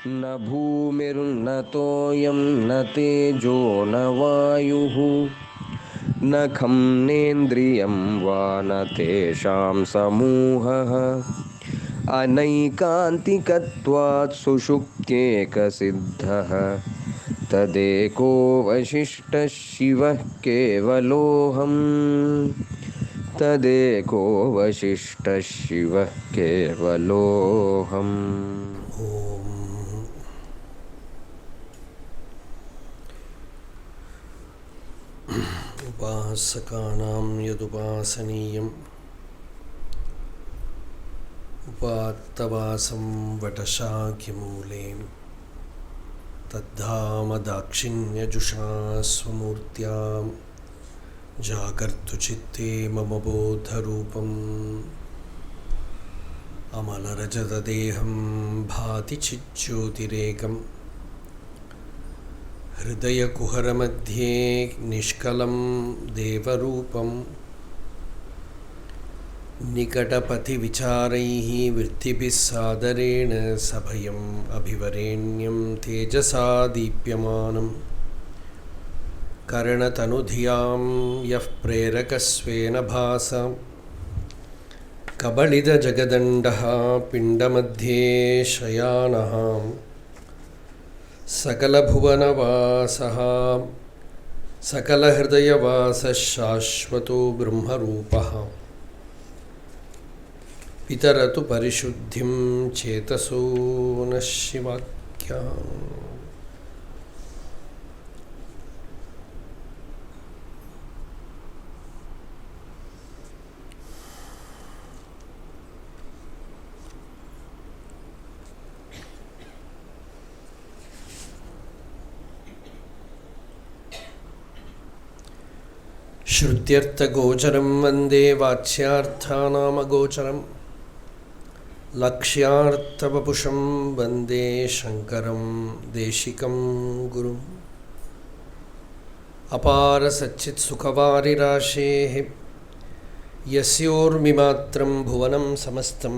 न भूमिर्न तोयं न तेजो न वायुः न खं नेन्द्रियं वा न तेषां समूहः अनैकान्तिकत्वात् सुषुप्त्येकसिद्धः तदेको वशिष्ठः शिवः केवलोऽहम् तदेको वशिष्ठः शिवः केवलोऽहम्। उपासकानां यदुपासनीयम् उपात्तवासं वटशाखिमूले तद्धाम दाक्षिण्यजुषा स्वमूर्त्यां जागर्तुचित्ते मम बोधरूपम् अमलरजतदेहं भाति चिज्योतिरेकम् हृदयकुहरमध्ये निष्कलं देवरूपम् निकटपथिविचारैः वृत्तिभिः सादरेण सभयम् अभिवरेण्यं तेजसा दीप्यमानं करणतनुधियां यः प्रेरकस्वेन भासा कबलितजगदण्डः पिण्डमध्ये शयानः सकलभुवनवासः सकलहृदयवासः शाश्वतो ब्रह्मरूपः पितरतु परिशुद्धिं चेतसो नः शिवाख्यः। श्रुत्यर्थगोचरं वन्दे वाच्यार्थानामगोचरम् लक्ष्यार्थवपुषं वन्दे शङ्करं देशिकं गुरुम् अपारसच्चित्सुखवारिराशेः यस्योर्मिमात्रं भुवनं समस्तं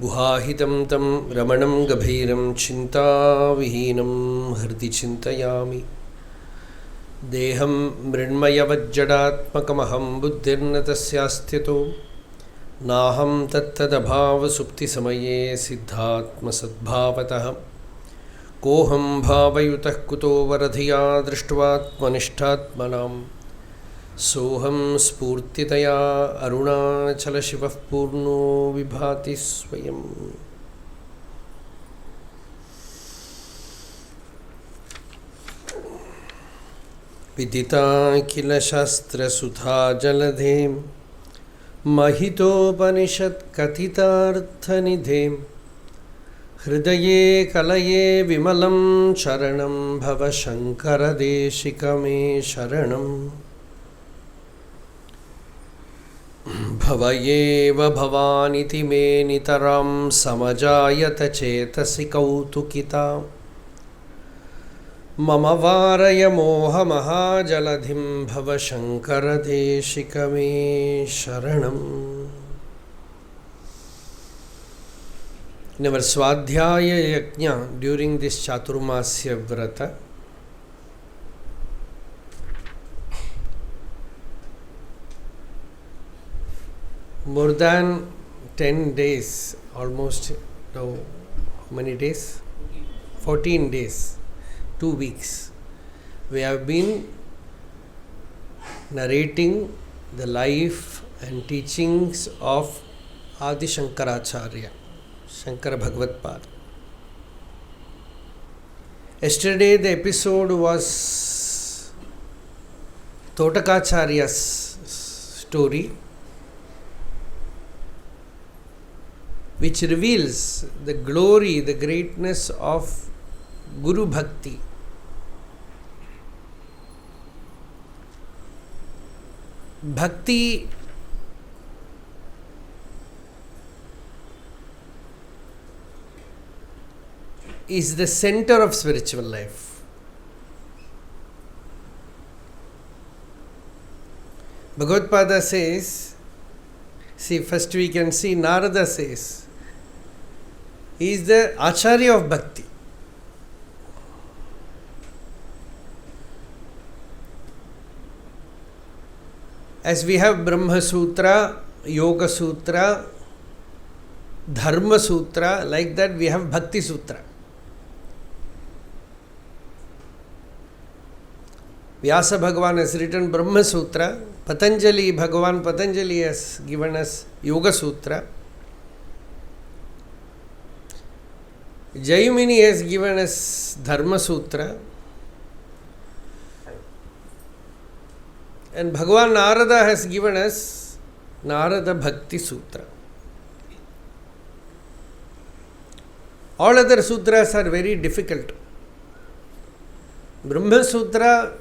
गुहाहितं तं रमणं गभीरं चिन्ताविहीनं हृदि चिन्तयामि। देहं मृण्मयवज्जडात्मकमहं बुद्धिर्न तस्यास्त्यतो नाहं तत्तदभावसुप्तिसमये सिद्धात्मसद्भावतः कोऽहं भावयुतः कुतो वरधिया दृष्ट्वात्मनिष्ठात्मनां सोऽहं स्फूर्तितया अरुणाचलशिवः पूर्णो विभाति स्वयम्। विदिता किल शास्त्रसुधा जलधें महितोपनिषत्कथितार्थनिधें हृदये कलये विमलं शरणं भव शङ्करदेशिकमे शरणम्। भव एव भवानिति मे नितरां समजायत चेतसि कौतुकिता मम वारय मोहमहाजलधिं भव शङ्करदेशिकमे शरणम्। In our Swadhyaya Yajna during this Chaturmasya Vrata, more than 10 days, almost now, how many days? 14 days. 2 weeks, we have been narrating the life and teachings of Adi Sankaracharya, Shankara Bhagavad-Pad. Yesterday the episode was Toṭakāshṭa's story, which reveals the glory, the greatness of Guru Bhakti. Bhakti is the center of spiritual life. Bhagavad-Pada says, see, first we can see Narada says, He is the Acharya of Bhakti. As we have Brahma Sutra, Yoga Sutra, Dharma Sutra, like that we have Bhakti Sutra. Vyasa Bhagavan has written Brahma Sutra, Bhagavan Patanjali has given us Yoga Sutra, Jaimini has given us Dharma Sutra, and Bhagavan Narada has given us Narada Bhakti Sutra. All other sutras are very difficult. Brahma Sutra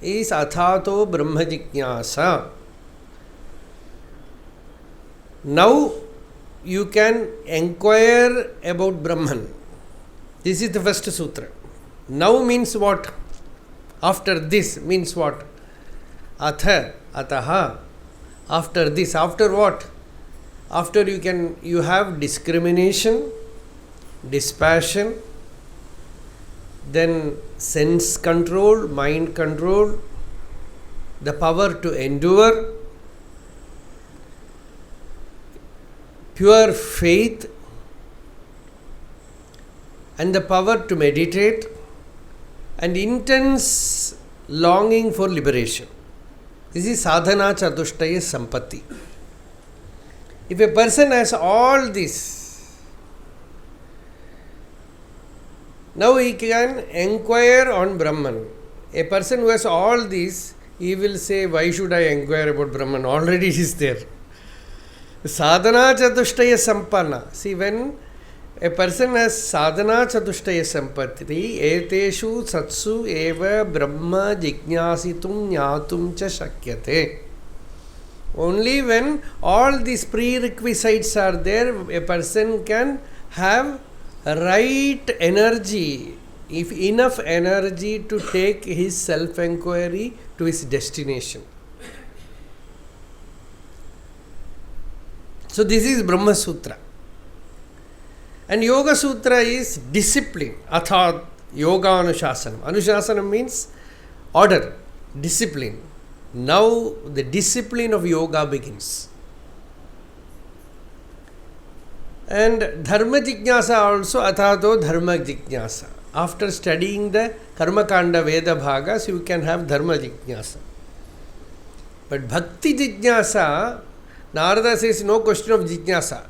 is Athato Brahma Jignasa. Now you can inquire about Brahman. This is the first sutra. Now means what? After this means what? Atha, Ataha. After this, after what? After you have discrimination, dispassion, then sense control, mind control, the power to endure, pure faith, and the power to meditate, and intense longing for liberation. This is sadhana chatushtaya sampatti. If a person has all this, now he can inquire on Brahman. A person who has all this, he will say, why should I inquire about Brahman? Already he is there. Sadhana chatushtaya sampanna. See, when a person has sadhana chatushtaya sampatti, eteshu satsu eva brahma jignasitum jnatum cha shakyate. Only when all these prerequisites are there, a person can have right energy, if enough energy to take his self-inquiry to his destination. So this is Brahma Sutra. And Yoga Sutra is discipline. Athat Yoga Anushasanam. Anushasanam means order, discipline. Now the discipline of yoga begins. And Dharma Jignasa also, Athato Dharma Jignasa. After studying the Karma Kanda Veda Bhagas, you can have Dharma Jignasa. But Bhakti Jignasa, Narada says no question of Jignasa.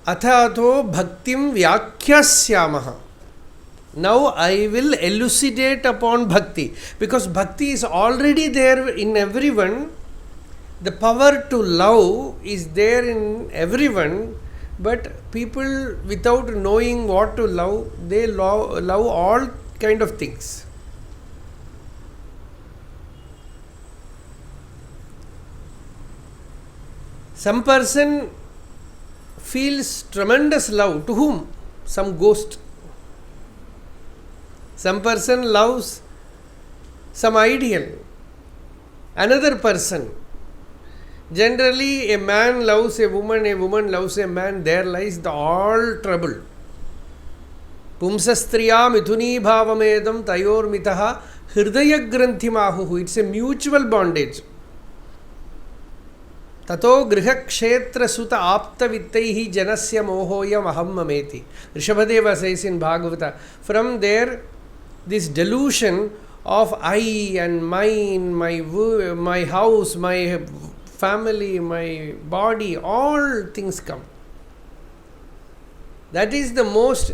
Athato Bhaktim Vyakhyāsyāmaha. Now I will elucidate upon Bhakti. Because Bhakti is already there in everyone. The power to love is there in everyone. But people, without knowing what to love, they love all kind of things. Some person feels tremendous love. To whom? Some ghost. Some person loves some ideal. Another person. Generally, a man loves a woman loves a man. There lies the all trouble. Pumsastriya mithuni bhavamedam tayor mitaha hridaya grantimahu. It's a mutual bondage. Tato griha kshetra suta apta vittaihi janasya mohoyam aham mameti. Rishabhadeva says in Bhagavata. From there, this delusion of I and mine, my house, my family, my body, all things come. That is the most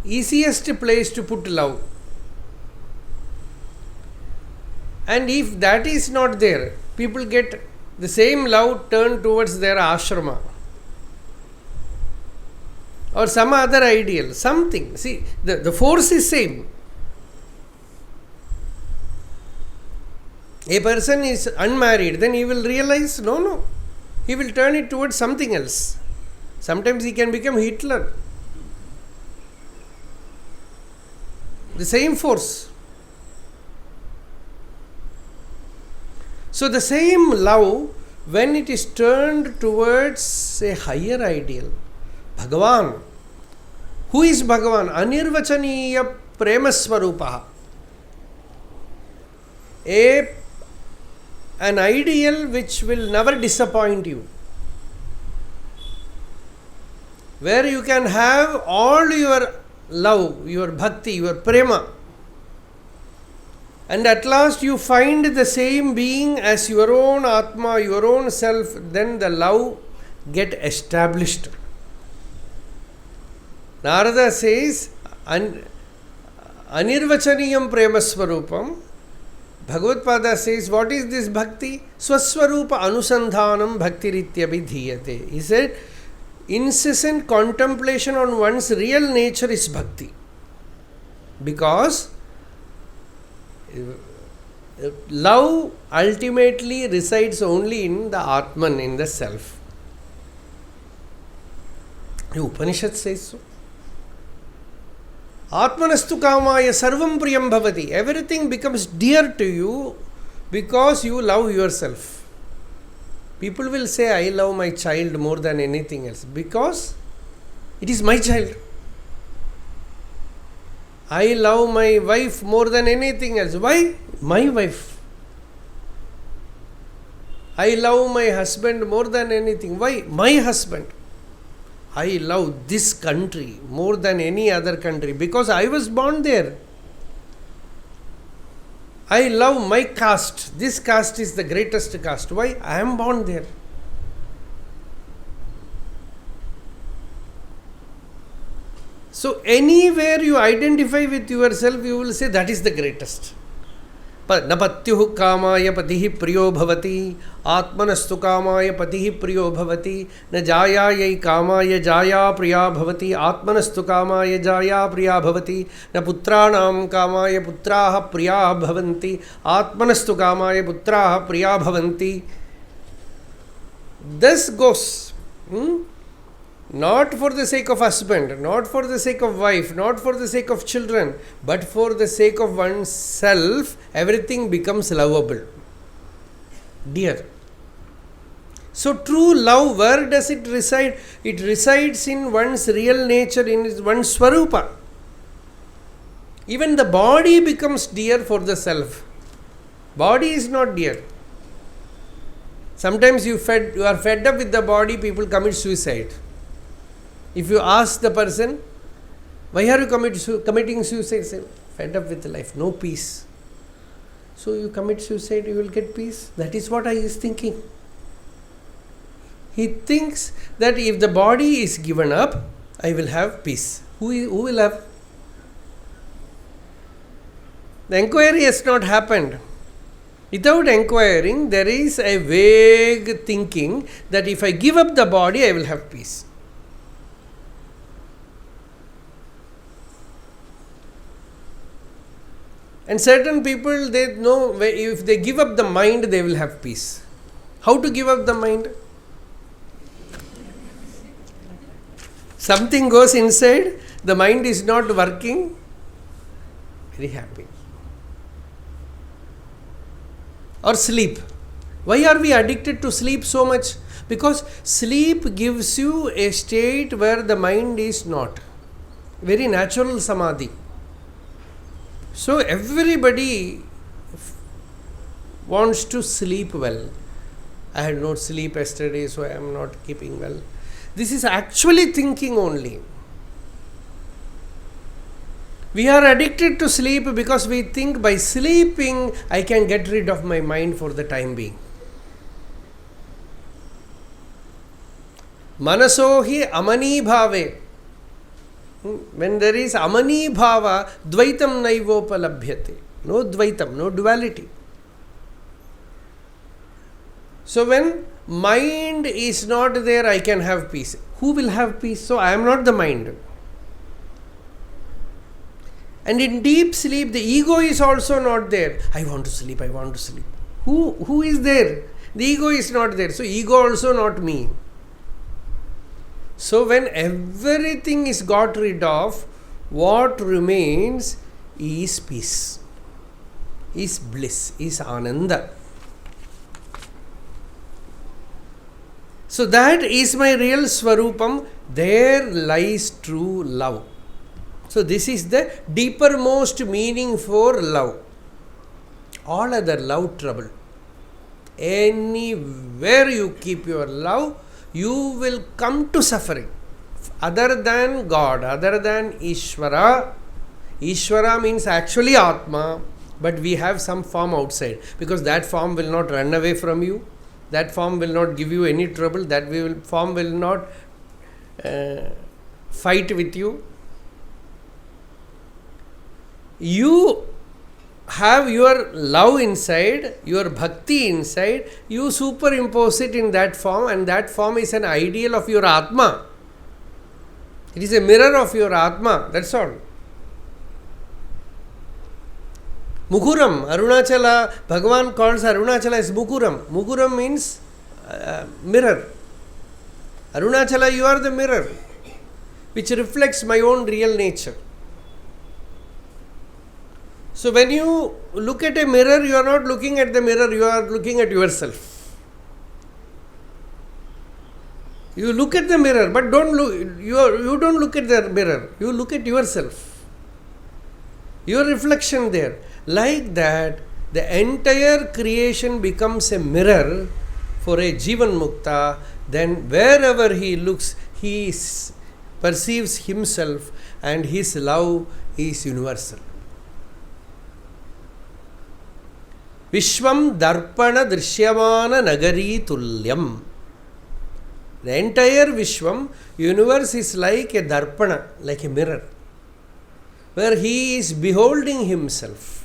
easiest place to put love. And if that is not there, people get the same love turned towards their ashrama or some other ideal, something. See, the force is same. A person is unmarried, then he will realize, no, he will turn it towards something else. Sometimes he can become Hitler. The same force. So the same love when it is turned towards a higher ideal, Bhagavan. Who is Bhagavan? Anirvachaniya Premaswarupaha. An ideal which will never disappoint you. Where you can have all your love, your bhakti, your prema. And at last you find the same being as your own Atma, your own self, then the love get established. Narada says, Anirvachaniyam Premaswarupam. Bhagavad-pada says, what is this bhakti? Swaswarupa Anusandhanam Bhakti-rityabhidhiyate. He said, incessant contemplation on one's real nature is bhakti. Because love ultimately resides only in the Atman, in the self. The Upanishad says so. Atmanastu kamaya sarvam priyam bhavati. Everything becomes dear to you because you love yourself. People will say, I love my child more than anything else. Because it is my child. I love my wife more than anything else. Why? My wife. I love my husband more than anything. Why? My husband. I love this country more than any other country because I was born there. I love my caste. This caste is the greatest caste. Why? I am born there. So anywhere you identify with yourself, you will say that is the greatest. Na patyuh kamaya patihi priyo bhavati, atmanastu kamaya patihi priyo bhavati, na jayayai kamaya jaya priya bhavati, atmanastu kamaya jaya priya bhavati, na putranam kamaya putraha priya bhavanti, atmanastu kamaya putraha priya bhavanti. This goes. Not for the sake of husband, not for the sake of wife, not for the sake of children, but for the sake of oneself, everything becomes lovable, dear. So true love, where does it reside? It resides in one's real nature, in one's swarupa. Even the body becomes dear for the self. Body is not dear. Sometimes you are fed up with the body, people commit suicide. If you ask the person, why are you committing suicide? Say, fed up with life, no peace. So you commit suicide, you will get peace. That is what I is thinking. He thinks that if the body is given up, I will have peace. Who will have? The inquiry has not happened. Without inquiring, there is a vague thinking that if I give up the body, I will have peace. And certain people, they know if they give up the mind, they will have peace. How to give up the mind? Something goes inside, the mind is not working, very happy. Or sleep. Why are we addicted to sleep so much? Because sleep gives you a state where the mind is not. Very natural samadhi. So everybody wants to sleep well. I had no sleep yesterday, so I am not keeping well. This is actually thinking only. We are addicted to sleep because we think by sleeping I can get rid of my mind for the time being. Manasohi amani bhave. When there is amani bhava, dvaitam naivopalabhyate. No dvaitam, no duality. So when mind is not there, I can have peace. Who will have peace? So I am not the mind. And in deep sleep, the ego is also not there. I want to sleep, I want to sleep. Who is there? The ego is not there. So ego also not me. So when everything is got rid of, what remains is peace, is bliss, is ananda. So that is my real Swarupam. There lies true love. So this is the deepermost meaning for love. All other love trouble. Anywhere you keep your love, you will come to suffering. Other than God, other than Ishvara. Ishvara means actually Atma, but we have some form outside, because that form will not run away from you. That form will not give you any trouble. That form will not fight with you. You have your love inside, your bhakti inside, you superimpose it in that form, and that form is an ideal of your Atma. It is a mirror of your Atma, that's all. Mukuram, Arunachala, Bhagavan calls Arunachala as Mukuram. Mukuram means mirror. Arunachala, you are the mirror, which reflects my own real nature. So when you look at a mirror, you are not looking at the mirror, you are looking at yourself. You look at the mirror, but you don't look at the mirror, you look at yourself. Your reflection there. Like that, the entire creation becomes a mirror for a Jivan Mukta. Then wherever he looks, he perceives himself, and his love is universal. Vishwam Darpana Drishyamana Nagari Tulyam. The entire Vishwam, universe, is like a Darpana, like a mirror, where he is beholding himself.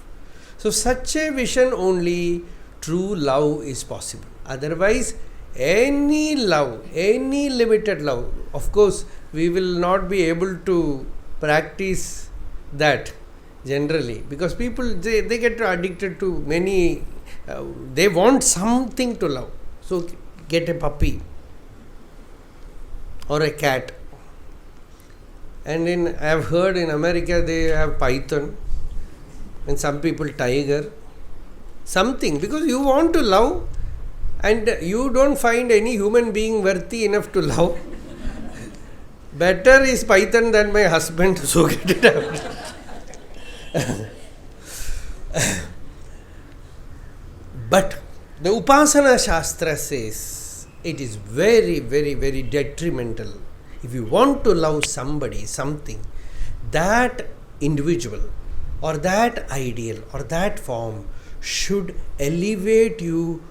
So such a vision only true love is possible. Otherwise, any love, any limited love, of course, we will not be able to practice that generally, because people, they get addicted to many, they want something to love. So get a puppy or a cat. And I have heard in America they have python, and some people tiger, something, because you want to love and you don't find any human being worthy enough to love. Better is python than my husband, so get it out. But the Upasana Shastra says it is very, very, very detrimental. If you want to love somebody, something, that individual or that ideal or that form should elevate you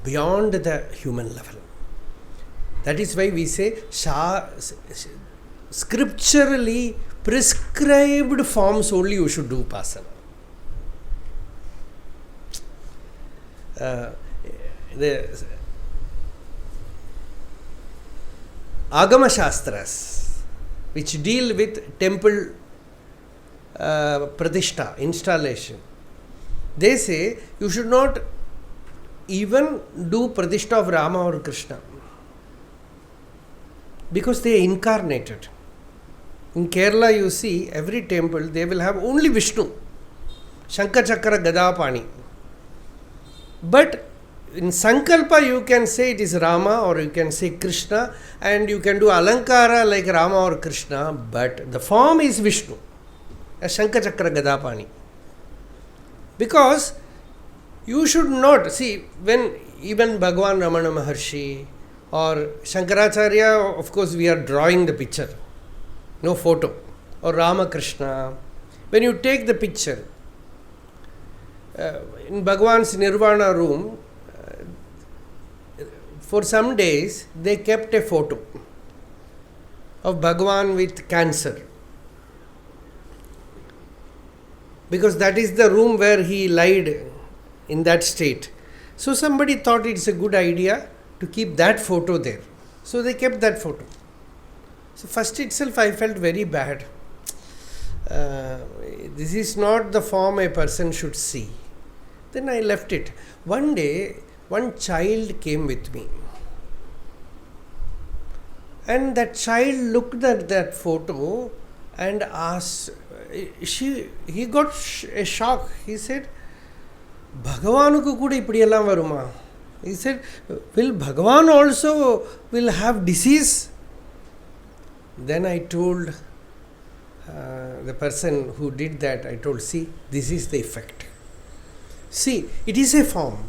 beyond the human level. That is why we say scripturally prescribed forms only you should do upasana. The Agama Shastras, which deal with temple pratishta, installation, they say you should not even do pratishta of Rama or Krishna, because they are incarnated. In Kerala, you see, every temple, they will have only Vishnu, Shankar-Chakra Gada-Pani. But in Sankalpa, you can say it is Rama or you can say Krishna, and you can do Alankara like Rama or Krishna, but the form is Vishnu, a Shankar-Chakra Gada-Pani. Because you should not, see, when even Bhagavan Ramana Maharshi or Sankaracharya, of course, we are drawing the picture, no photo, or Ramakrishna. When you take the picture, in Bhagavan's Nirvana room, for some days they kept a photo of Bhagavan with cancer, because that is the room where he lied in that state. So somebody thought it's a good idea to keep that photo there. So they kept that photo. So first itself I felt very bad. This is not the form a person should see. Then I left it. One day, one child came with me. And that child looked at that photo and asked, he got a shock. He said, Bhagavanukku kuda ipdi ellam varuma? He said, will Bhagavan also will have disease? Then I told the person who did that, I told, see, this is the effect. See, it is a form.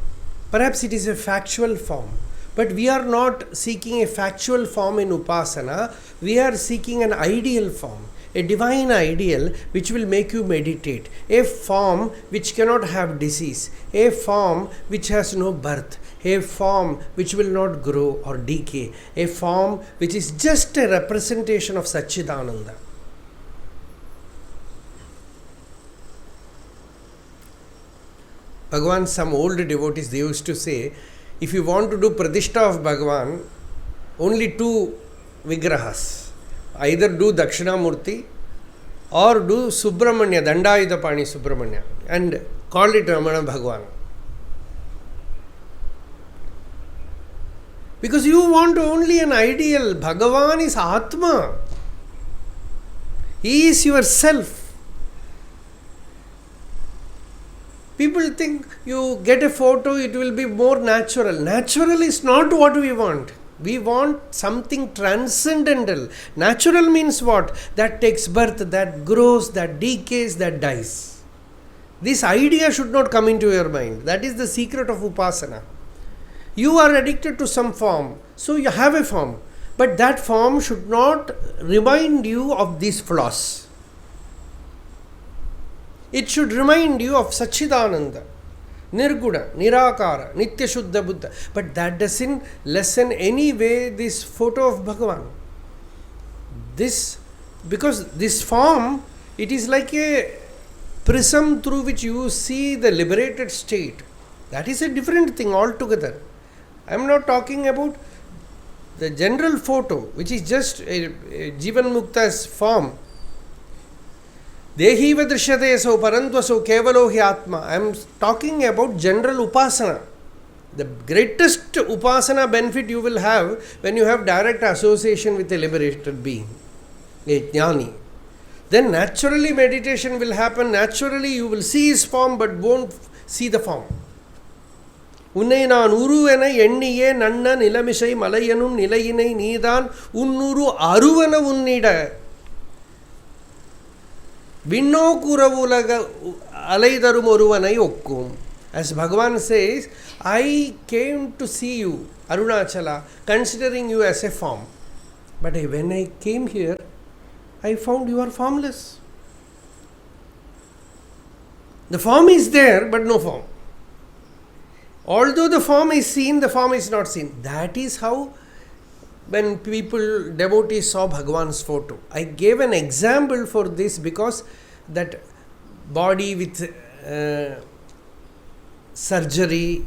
Perhaps it is a factual form. But we are not seeking a factual form in Upasana. We are seeking an ideal form. A divine ideal which will make you meditate. A form which cannot have disease. A form which has no birth. A form which will not grow or decay. A form which is just a representation of Satchidananda. Bhagavan, some old devotees, they used to say, if you want to do Pradishta of Bhagavan, only two Vigrahas. Either do Dakshinamurti or do Subramanya, Dandayudapani Subramanya, and call it Ramana Bhagavan. Because you want only an ideal. Bhagavan is Atma. He is yourself. People think you get a photo, it will be more natural. Natural is not what we want. We want something transcendental. Natural means what? That takes birth, that grows, that decays, that dies. This idea should not come into your mind. That is the secret of Upasana. You are addicted to some form, so you have a form. But that form should not remind you of these flaws. It should remind you of Satchidananda, Nirguna, Nirakara, Nitya Shuddha Buddha. But that doesn't lessen any way this photo of Bhagavan. Because this form, it is like a prism through which you see the liberated state. That is a different thing altogether. I am not talking about the general photo, which is just a Jivan Mukta's form. Dehiva drishyate so parantva so kevalo hi atma. I am talking about general upasana. The greatest upasana benefit you will have when you have direct association with a liberated being, a jnani. Then naturally meditation will happen. Naturally you will see his form but won't see the form. Unnai naan uruvena enniye nanna nilamisai malayanum nilayinai needan unnuru aruvana unnida. Vinno kuravulaga alaidarum oruvanai okkum. As Bhagavan says, I came to see you, Arunachala, considering you as a form. But when I came here, I found you are formless. The form is there, but no form. Although the form is seen, the form is not seen. That is how, when devotees saw Bhagavan's photo. I gave an example for this because that body with surgery,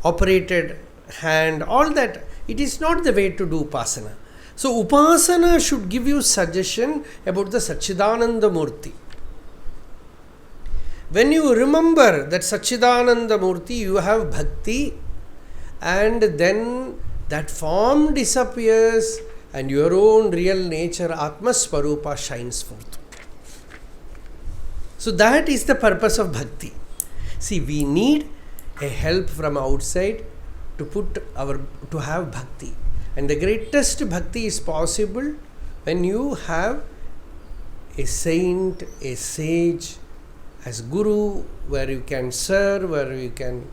operated hand, all that, it is not the way to do Upasana. So Upasana should give you suggestion about the Satchidananda Murti. When you remember that Satchidananda Murti, you have Bhakti, and then that form disappears and your own real nature, Atma Swarupa, shines forth. So that is the purpose of Bhakti. See, we need a help from outside to have Bhakti. And the greatest Bhakti is possible when you have a saint, a sage, as Guru, where you can serve, where you can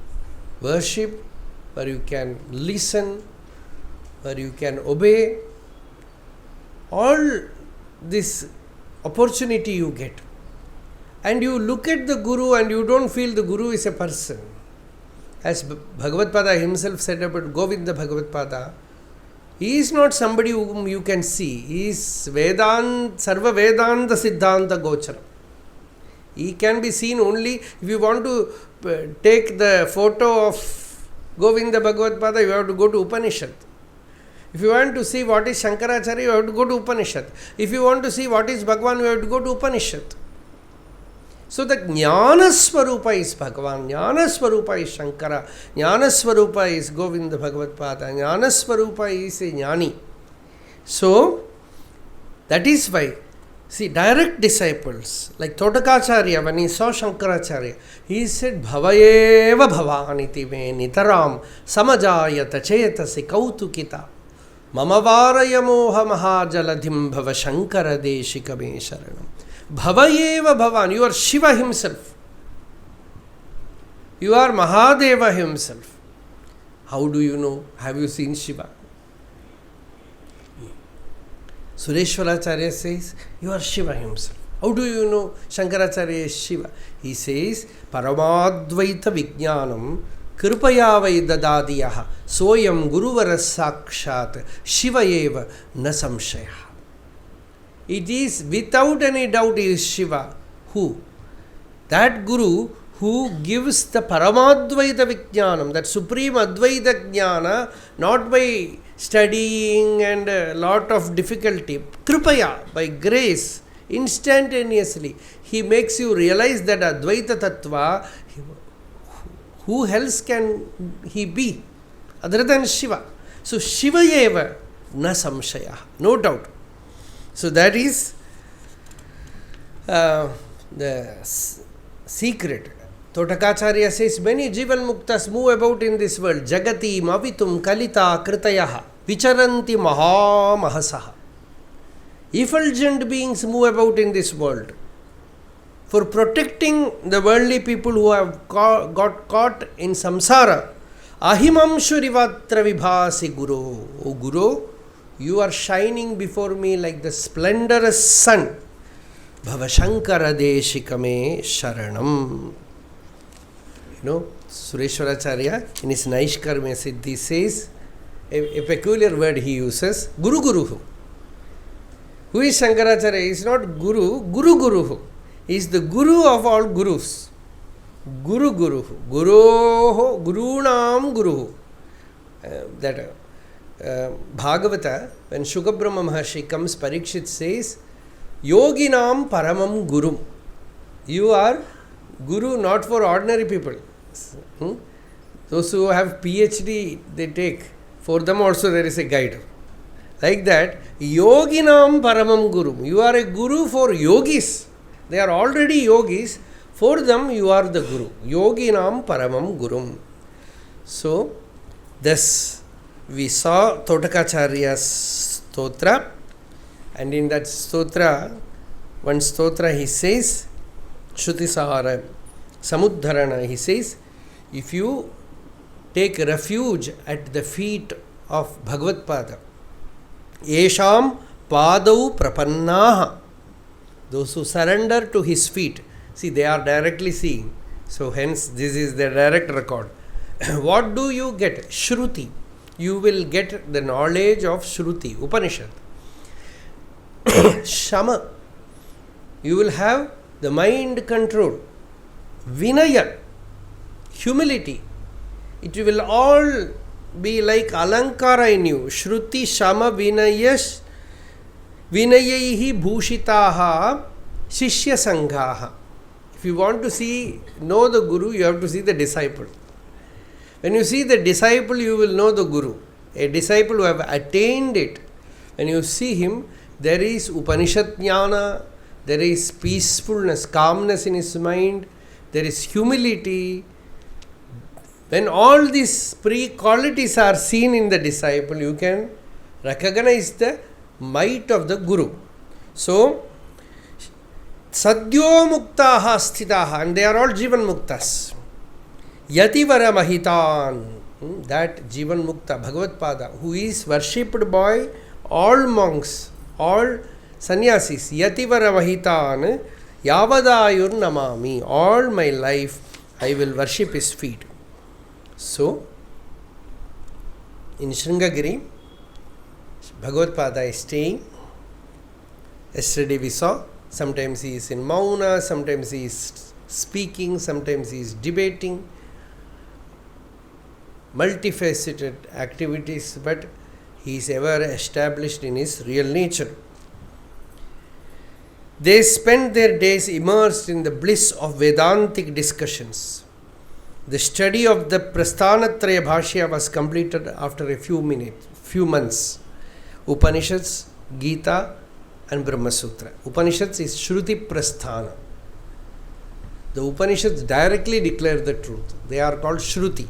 worship, where you can listen, where you can obey. All this opportunity you get. And you look at the Guru and you don't feel the Guru is a person. As Bhagavad-pada himself said about Govinda Bhagavad-pada, he is not somebody whom you can see. He is Sarva Vedanta Siddhanta Gochara. He can be seen only if you want to take the photo of Govinda Bhagavad-pada, you have to go to Upanishad. If you want to see what is Sankaracharya, you have to go to Upanishad. If you want to see what is Bhagavan, you have to go to Upanishad. So the Jnana Swarupa is Bhagavan, Jnana Swarupa is Shankara, Jnana Swarupa is Govinda Bhagavad-pada, Jnana Swarupa is a Jnani. So that is why See, direct disciples, like Toṭakāshṭaka, when he saw Sankaracharya, he said, Bhavayeva bhavaniti me nitaram samajayata chetasi kautukita mamavaraya moha mahajaladhim bhava shankara deshika me sharanam. Bhavayeva bhavan, you are Shiva himself. You are Mahadeva himself. How do you know? Have you seen Shiva? Sureswara says, you are Shiva himself. How do you know Sankaracharya is Shiva? He says, Paramadvaita Vijnanam Kripaya vai dadadiyaha Soyam Guruvara Sakshat Shiva eva na samshaya. It is without any doubt he is Shiva. Who? That Guru who gives the Paramadvaita Vijnanam, that supreme Advaita Jnana, not by studying and a lot of difficulty, Kripaya, by grace, instantaneously, he makes you realize that Advaita Tattva, who else can he be other than Shiva? So Shiva eva na samshaya, no doubt. So that is the secret. Toṭakāshṭaka says, many Jivan Muktas move about in this world. Jagati mavitum kalita kritayaha vicharanti maha mahasaha. Effulgent beings move about in this world for protecting the worldly people who have got caught in samsara. Ahimam shurivatra vibhasi guru. O Guru, you are shining before me like the splendorous sun. Bhava shankara deshika me sharanam. Sureswara in his Naishkarmya Siddhi says, a peculiar word he uses, Guru Guruhu. Who is Sankaracharya? He is not Guru, Guru Guruhu. He is the Guru of all Gurus. Guru Guruhu. Guruho, Gurunam Guruhu. Bhagavata, when Shukabrahma Maharshi comes, Parikshit says, Yoginam Paramam Guru. You are Guru not for ordinary people. Those who have PhD, they take. For them also there is a guide. Like that, Yoginam Paramam Guru. You are a Guru for yogis. They are already yogis. For them, you are the Guru. Yoginam Paramam Gurum. So, thus, we saw Toṭakācharya's Stotra. And in that Stotra, one Stotra he says, Srutisāra-samuddharaṇa, he says, if you take refuge at the feet of Bhagavad-pada, Yesham Padau Prapannaha, those who surrender to his feet, see, they are directly seeing. So, hence, this is the direct record. What do you get? Shruti. You will get the knowledge of Shruti, Upanishad. Shama. You will have the mind control. Vinaya. Humility. It will all be like alankara in you. Shruti, Shama, Vinayash, Vinayaihi Bhushitaha, Shishya Sanghaha. If you want to know the Guru, you have to see the disciple. When you see the disciple, you will know the Guru. A disciple who have attained it. When you see him, there is Upanishad Jnana, there is peacefulness, calmness in his mind, there is humility. When all these pre-qualities are seen in the disciple, you can recognize the might of the Guru. So, Sadhyo Muktaha Sthitaha, and they are all Jivan Muktas. Yativara Mahitan, that Jivan Mukta, Bhagavad-pada, who is worshipped by all monks, all sannyasis, Yativara Mahitan, Yavadayur Namami, all my life I will worship his feet. So, in Sringagiri, Bhagavad-pada is staying. Yesterday we saw, sometimes he is in Mauna, sometimes he is speaking, sometimes he is debating. Multifaceted activities, but he is ever established in his real nature. They spend their days immersed in the bliss of Vedantic discussions. The study of the Prasthanatraya Bhashya was completed after a few months. Upanishads, Gita, and Brahma Sutra. Upanishads is Shruti Prasthana. The Upanishads directly declare the truth. They are called Shruti.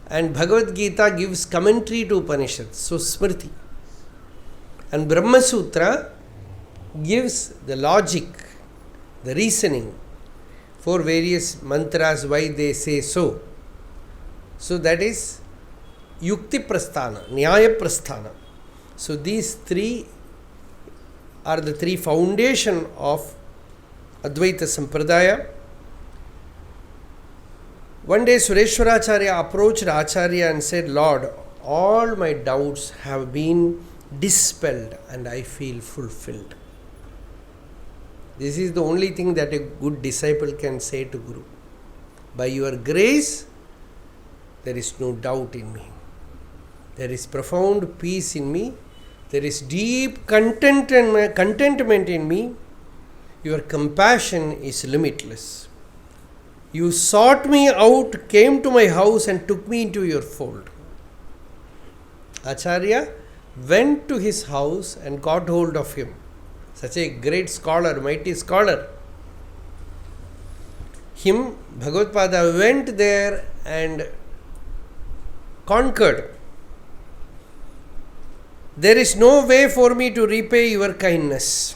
And Bhagavad Gita gives commentary to Upanishads, so Smriti. And Brahma Sutra gives the logic, the reasoning for various mantras, why they say so. So that is Yukti Prasthana, Nyaya Prasthana. So these three are the three foundation of Advaita Sampradaya. One day Sureswara approached Acharya and said, Lord, all my doubts have been dispelled and I feel fulfilled. This is the only thing that a good disciple can say to Guru. By your grace, there is no doubt in me. There is profound peace in me. There is deep contentment in me. Your compassion is limitless. You sought me out, came to my house and took me into your fold. Acharya went to his house and got hold of him. Such a great scholar, mighty scholar. Bhagavad-pada went there and conquered. There is no way for me to repay your kindness.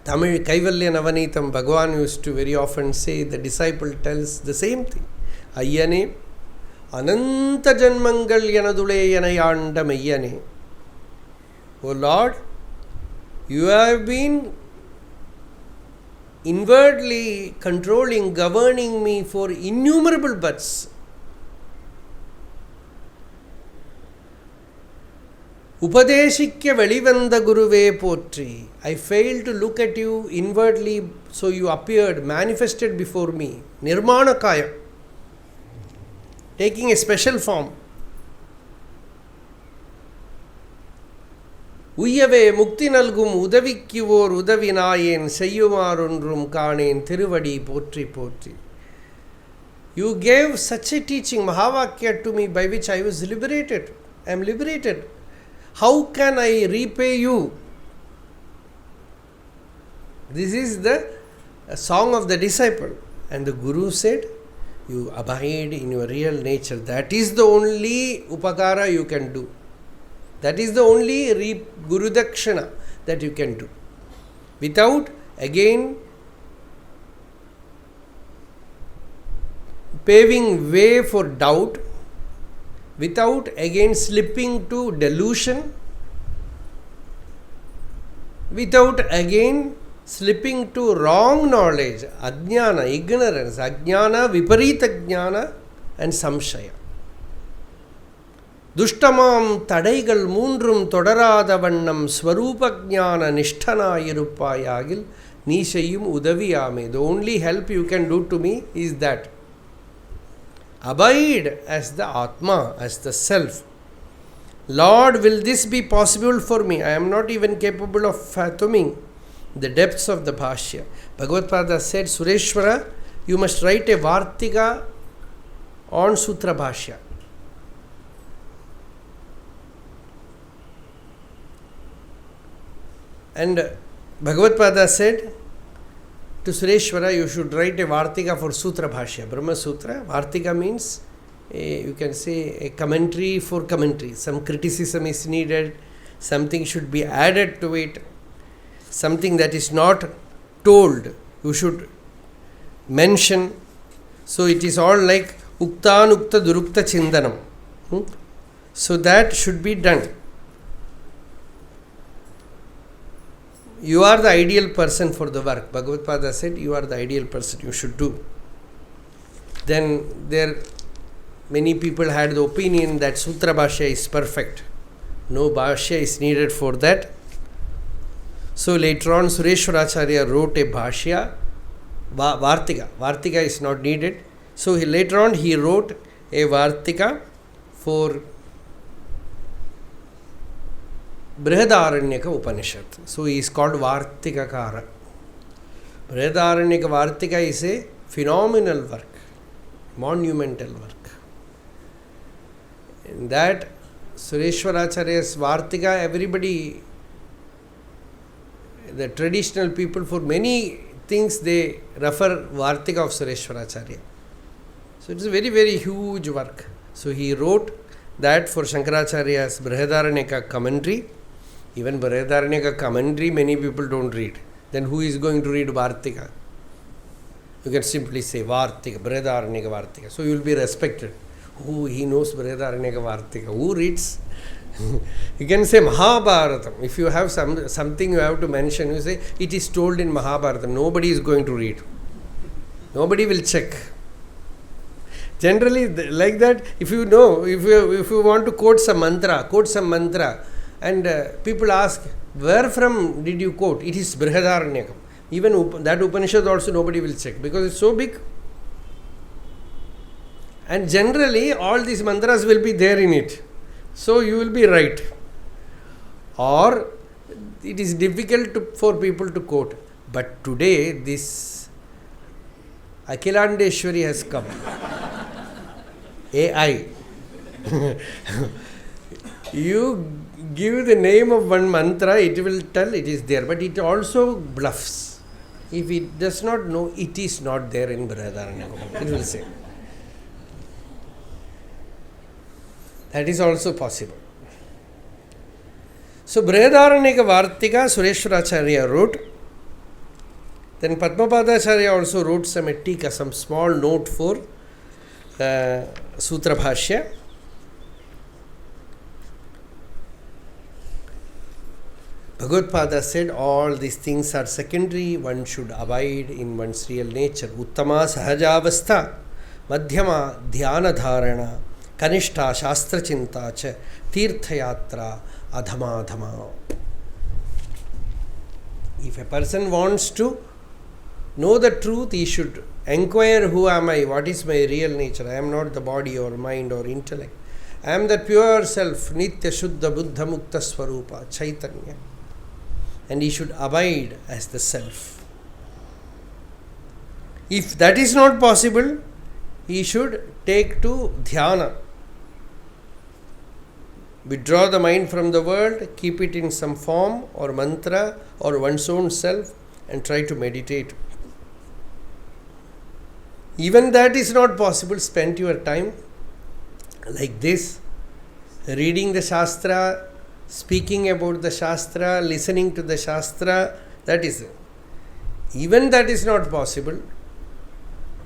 Tamil Kaivalya Navanitam, Bhagavan used to very often say, the disciple tells the same thing. Ayyane, Ananta Janmangal Yanadule Yanayanda Mayyane. O Lord, you have been inwardly controlling, governing me for innumerable births. Upadeshikya velivanda guruve potri. I failed to look at you inwardly, so you appeared, manifested before me. Nirmana kaya. Taking a special form. Uyave mukti nalgum udavikkivor udavinayen seyyumarundrum kanen tiruvadi potri potri. You gave such a teaching, Mahavakya, to me by which I was liberated. I am liberated. How can I repay you? This is the song of the disciple. And the Guru said, you abide in your real nature. That is the only upakara you can do. That is the only Guru Dakshana that you can do. Without, again, paving way for doubt, without again slipping to delusion, without again slipping to wrong knowledge, ajnana, ignorance, ajnana, viparita jnana and samshaya. Dushtamam tadaigal moondrum todarada vannam swarupa jnana nishtana irupayagil nishayum udaviyame. The only help you can do to me is that. Abide as the Atma, as the Self. Lord, will this be possible for me? I am not even capable of fathoming the depths of the Bhashya. Bhagavad-pada said, Sureswara, you must write a vārttika on Sutra Bhashya. And Bhagavad-pada said to Sureswara, you should write a vārttika for Sutra Bhashya, Brahma Sutra. Vārttika means, you can say, a commentary for commentary. Some criticism is needed, something should be added to it, something that is not told, you should mention. So it is all like Ukta-nukta Durukta Chindanam. So that should be done. You are the ideal person for the work. Bhagavad-pada said, you are the ideal person, you should do. Then many people had the opinion that Sutra Bhashya is perfect. No Bhashya is needed for that. So later on, Sureswara wrote a Bhashya, vārttika. Vārttika is not needed. So later on, he wrote a vārttika for Brihadaranyaka Upanishad. So he is called Vārtikakara. Brihadaranyaka Vārtika is a phenomenal work, monumental work. In that Sureswara-Acharya's Vārtika, everybody the traditional people, for many things they refer vārttika of Sureswara. So it is a very, very huge work. So he wrote that for Sankaracharya's Brihadaranyaka commentary. Even Brihadaranyaka commentary many people don't read. Then who is going to read vārttika? You can simply say vārttika, Brihadaranyaka vārttika. So you will be respected. Oh, he knows Brihadaranyaka vārttika. Who reads? You can say Mahabharatam. If you have something you have to mention, you say it is told in Mahabharatam. Nobody is going to read. Nobody will check. Generally, like that, if you know, if you want to quote some mantra, and people ask, where from did you quote? It is Brihadaranyakam. Even that Upanishad also nobody will check because it's so big. And generally, all these mantras will be there in it. So you will be right. Or it is difficult for people to quote. But today, this Akhilandeshwari has come. AI. You give the name of one mantra, it will tell it is there. But it also bluffs. If it does not know, it is not there in Brihadaranyaka. It will say. That is also possible. So, Brihadaranyaka vārttika Sureswara wrote. Then Padmapada also wrote some tika, some small note for Sutra Bhashya. Bhagavad said all these things are secondary, one should abide in one's real nature. Uttama sahajavastha, madhyama dhyāna dhārana, kanishta shastra chinta cha, tirthayatra adhamadhama. If a person wants to know the truth, he should inquire, who am I, what is my real nature. I am not the body or mind or intellect. I am that pure self, nitya shuddha buddha mukta swarupa, chaitanya. And he should abide as the self. If that is not possible, he should take to dhyana. Withdraw the mind from the world, keep it in some form or mantra or one's own self and try to meditate. Even that is not possible, spend your time like this, reading the Shastra, speaking about the Shastra, listening to the Shastra, that is it. Even that is not possible,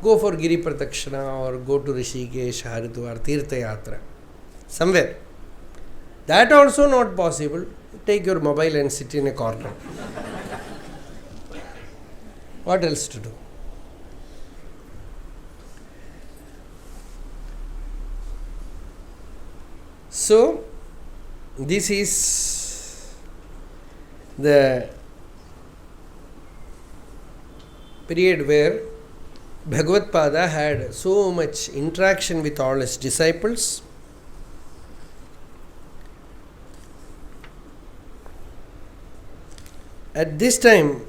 go for Giri Pradakshina or go to Rishikesh, Haridwar, Tirtha Yatra, somewhere. That also not possible, take your mobile and sit in a corner. What else to do? So, this is the period where Bhagavad had so much interaction with all his disciples. At this time,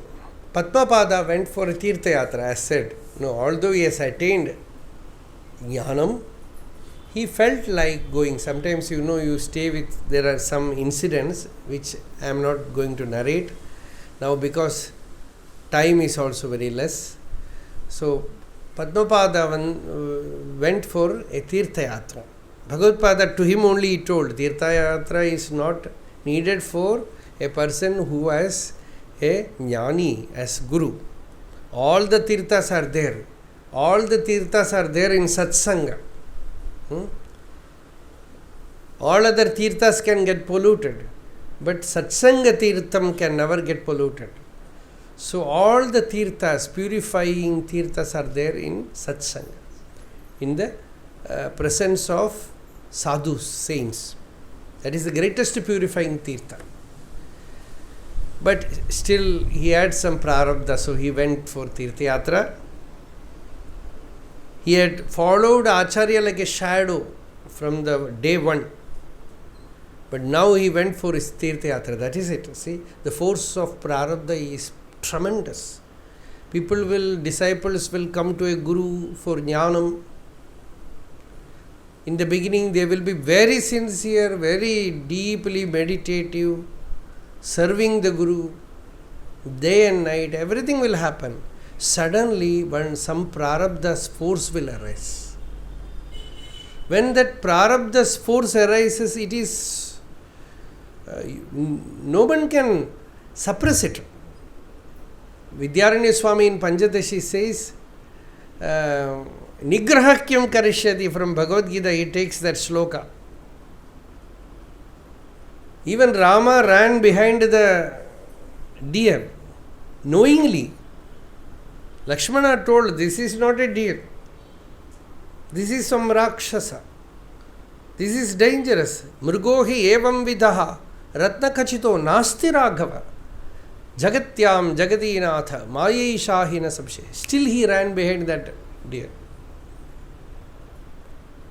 Padmapada went for a Tirtha Yatra, as said. No, although he has attained Jnanam, he felt like going. Sometimes, you stay with, there are some incidents which I am not going to narrate now because time is also very less. So, Padmapada went for a Tirtha Yatra. Bhagavad to him only he told, Tirtha Yatra is not needed for a person who has a Jnani as Guru. All the Tirthas are there. All the Tirthas are there in Satsanga. All other Tirthas can get polluted, but Satsanga Tirtham can never get polluted. So all the Tirthas, purifying Tirthas are there in Satsanga, in the presence of sadhus, saints. That is the greatest purifying Tirtha. But still he had some prarabdha, so he went for Tirtha Yatra. He had followed Acharya like a shadow from the day one. But now he went for his Tirtha Yatra. That is it. See, the force of prarabdha is tremendous. Disciples will come to a guru for jnanam. In the beginning, they will be very sincere, very deeply meditative, serving the guru. day and night, everything will happen. Suddenly, when some prarabdha's force will arise. When that prarabdha's force arises, it is no one can suppress it. Vidyaranya Swami in Panchadashi says, Nigrahakyam karishyati, from Bhagavad Gita, he takes that shloka. Even Rama ran behind the deer, knowingly. Lakshmana told, this is not a deer. This is some Rakshasa. This is dangerous. Mrugohi evam vidaha ratna kachito nasti raghava jagatyam jagadinatha mayai shahina sabshe. Still he ran behind that deer.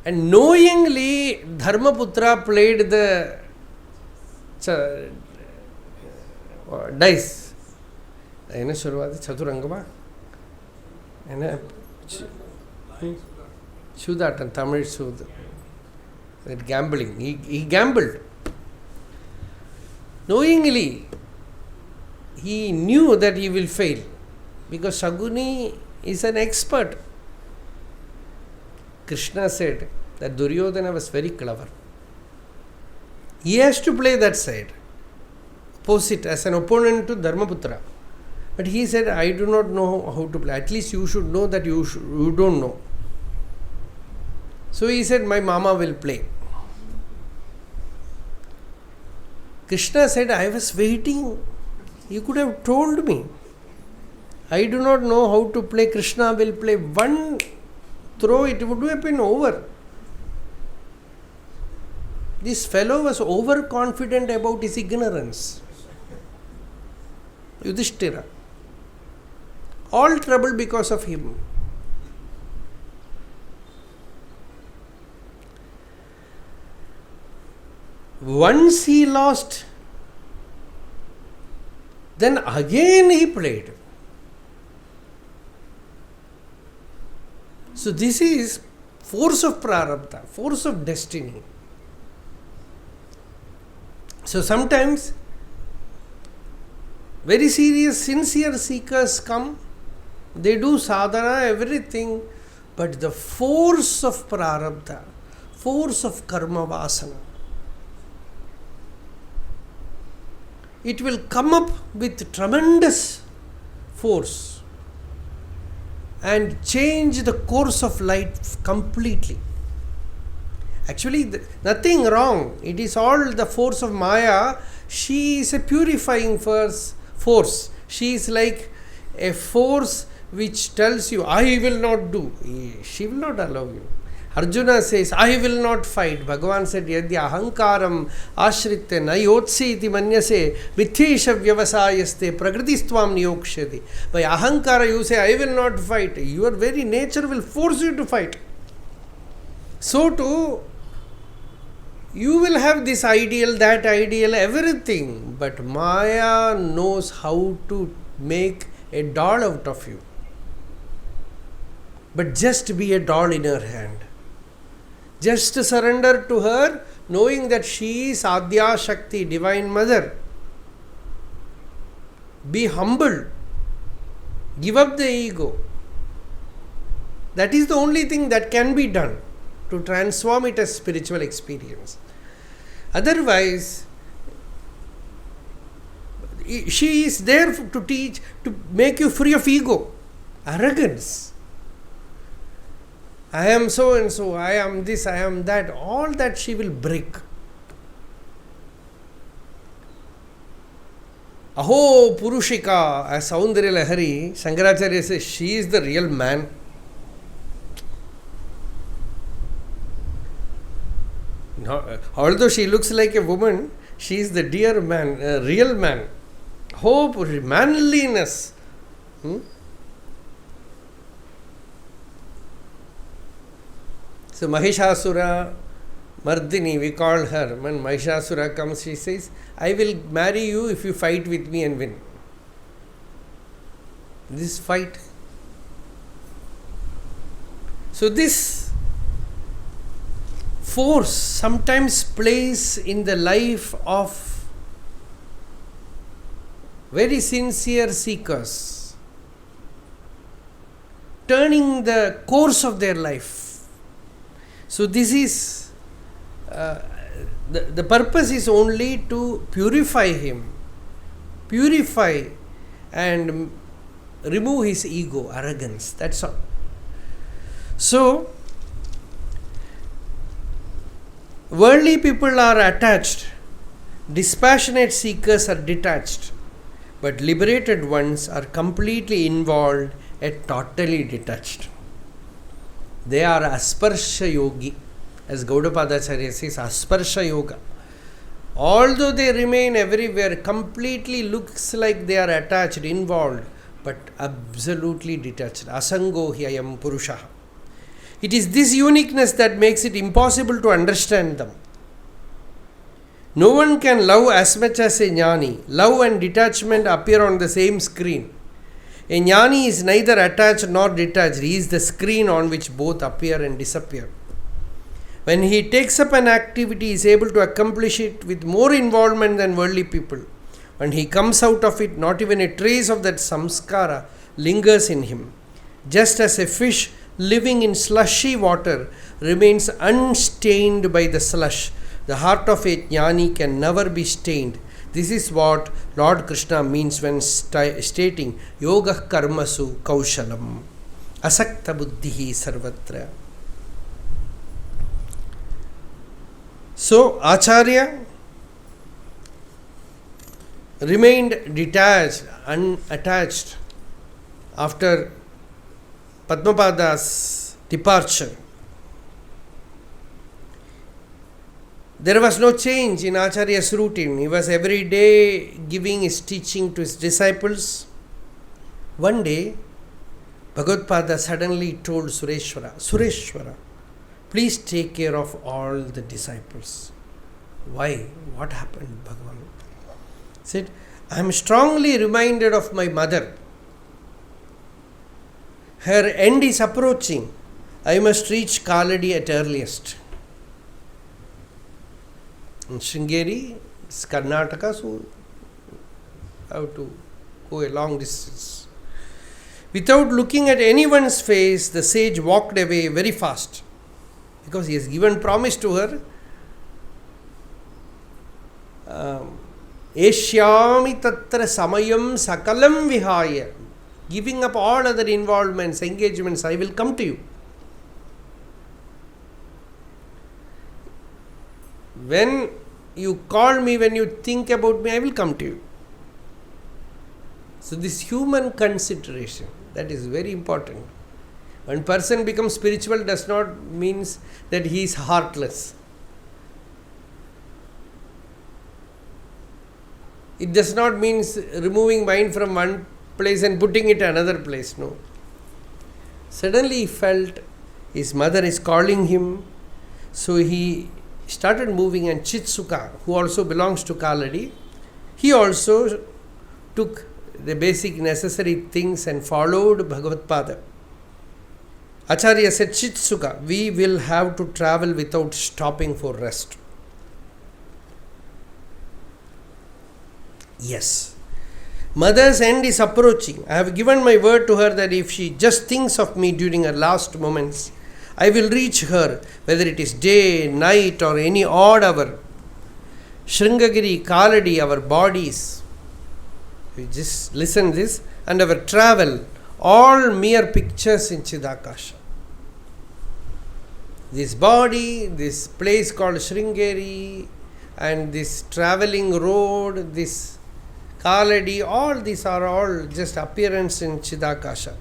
And knowingly Dharmaputra played the dice. Aina Shurvadi Chaturangama? Aina Shudatan, Tamil Shud. That gambling. He gambled. Knowingly, he knew that he will fail. Because Shaguni is an expert. Krishna said that Duryodhana was very clever. He has to play that side, opposite, as an opponent to Dharmaputra. But he said, I do not know how to play. At least you should know that you don't know. So he said, my mama will play. Krishna said, I was waiting. You could have told me. I do not know how to play. Krishna will play. One throw, it would have been over. This fellow was overconfident about his ignorance. Yudhishthira. All trouble because of him. Once he lost, then again he played. So this is force of prarabdha, force of destiny. So sometimes very serious, sincere seekers come, they do sadhana, everything, but the force of prarabdha, force of karma vasana, it will come up with tremendous force and change the course of life completely. Actually, nothing wrong. It is all the force of Maya. She is a purifying force. She is like a force which tells you, I will not do. She will not allow you. Arjuna says, I will not fight. Bhagavan said, Yadya ahankaram ashritte na yotsi iti manyase vitthesha vyavasayaste prakritistvam niyokshyati. By ahankara you say, I will not fight. Your very nature will force you to fight. So too, you will have this ideal, that ideal, everything. But Maya knows how to make a doll out of you. But just be a doll in her hand. Just surrender to her, knowing that she is Adya Shakti, Divine Mother. Be humble. Give up the ego. That is the only thing that can be done to transform it as spiritual experience. Otherwise, she is there to teach, to make you free of ego, arrogance. I am so and so, I am this, I am that. All that she will break. Aho Purushika, as Saundarya Lahari, Sankaracharya says, she is the real man. Although she looks like a woman, she is the dear man, real man. Hope, manliness. So Mahishasura Mardini, we call her. When Mahishasura comes, she says, I will marry you if you fight with me and win. This fight. So this force sometimes plays in the life of very sincere seekers, turning the course of their life. So this is, the purpose is only to purify him, purify and remove his ego, arrogance, that's all. So, worldly people are attached, dispassionate seekers are detached, but liberated ones are completely involved and totally detached. They are asparsha yogi, as Gaudapadacharya says, asparsha yoga. Although they remain everywhere, completely looks like they are attached, involved, but absolutely detached. Asango hyayam purushaha. It is this uniqueness that makes it impossible to understand them. No one can love as much as a jnani. Love and detachment appear on the same screen. A jnani is neither attached nor detached. He is the screen on which both appear and disappear. When he takes up an activity, he is able to accomplish it with more involvement than worldly people. When he comes out of it, not even a trace of that samskara lingers in him. Just as a fish living in slushy water remains unstained by the slush, the heart of a jnani can never be stained. This is what Lord Krishna means when stating yoga karmasu kaushalam asakta buddhihi sarvatra. So Acharya remained detached, unattached after Padmapada's departure. There was no change in Acharya's routine. He was every day giving his teaching to his disciples. One day, Bhagavad suddenly told Sureswara, please take care of all the disciples. Why? What happened, Bhagavan? He said, I am strongly reminded of my mother. Her end is approaching. I must reach Kaladi at earliest. In Sringeri, it's Karnataka, so I have to go a long distance. Without looking at anyone's face, the sage walked away very fast, because he has given promise to her. Eshyami tatra samayam sakalam vihaya. Giving up all other involvements, engagements, I will come to you. When you call me, when you think about me, I will come to you. So this human consideration, that is very important. When person becomes spiritual does not mean that he is heartless. It does not mean removing mind from one place and putting it another place. No. Suddenly he felt his mother is calling him. So he started moving, and Chitsuka, who also belongs to Kaladi, he also took the basic necessary things and followed Bhagavad-pada. Acharya said, Chitsuka, we will have to travel without stopping for rest. Yes. Mother's end is approaching. I have given my word to her that if she just thinks of me during her last moments, I will reach her, whether it is day, night, or any odd hour. Sringagiri, Kaladi, our bodies, we just listen this, and our travel, all mere pictures in Chidakasha. This body, this place called Sringeri, and this travelling road, this Kaladi, all these are all just appearance in Chidakasha.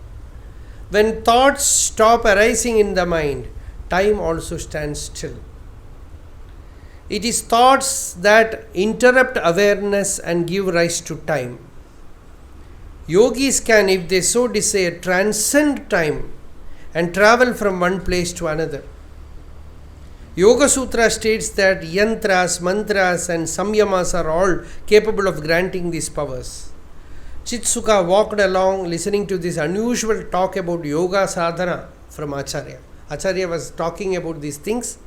When thoughts stop arising in the mind, time also stands still. It is thoughts that interrupt awareness and give rise to time. Yogis can, if they so desire, transcend time and travel from one place to another. Yoga Sutra states that yantras, mantras and samyamas are all capable of granting these powers. Chitsuka walked along listening to this unusual talk about yoga sadhana from Acharya. Acharya was talking about these things.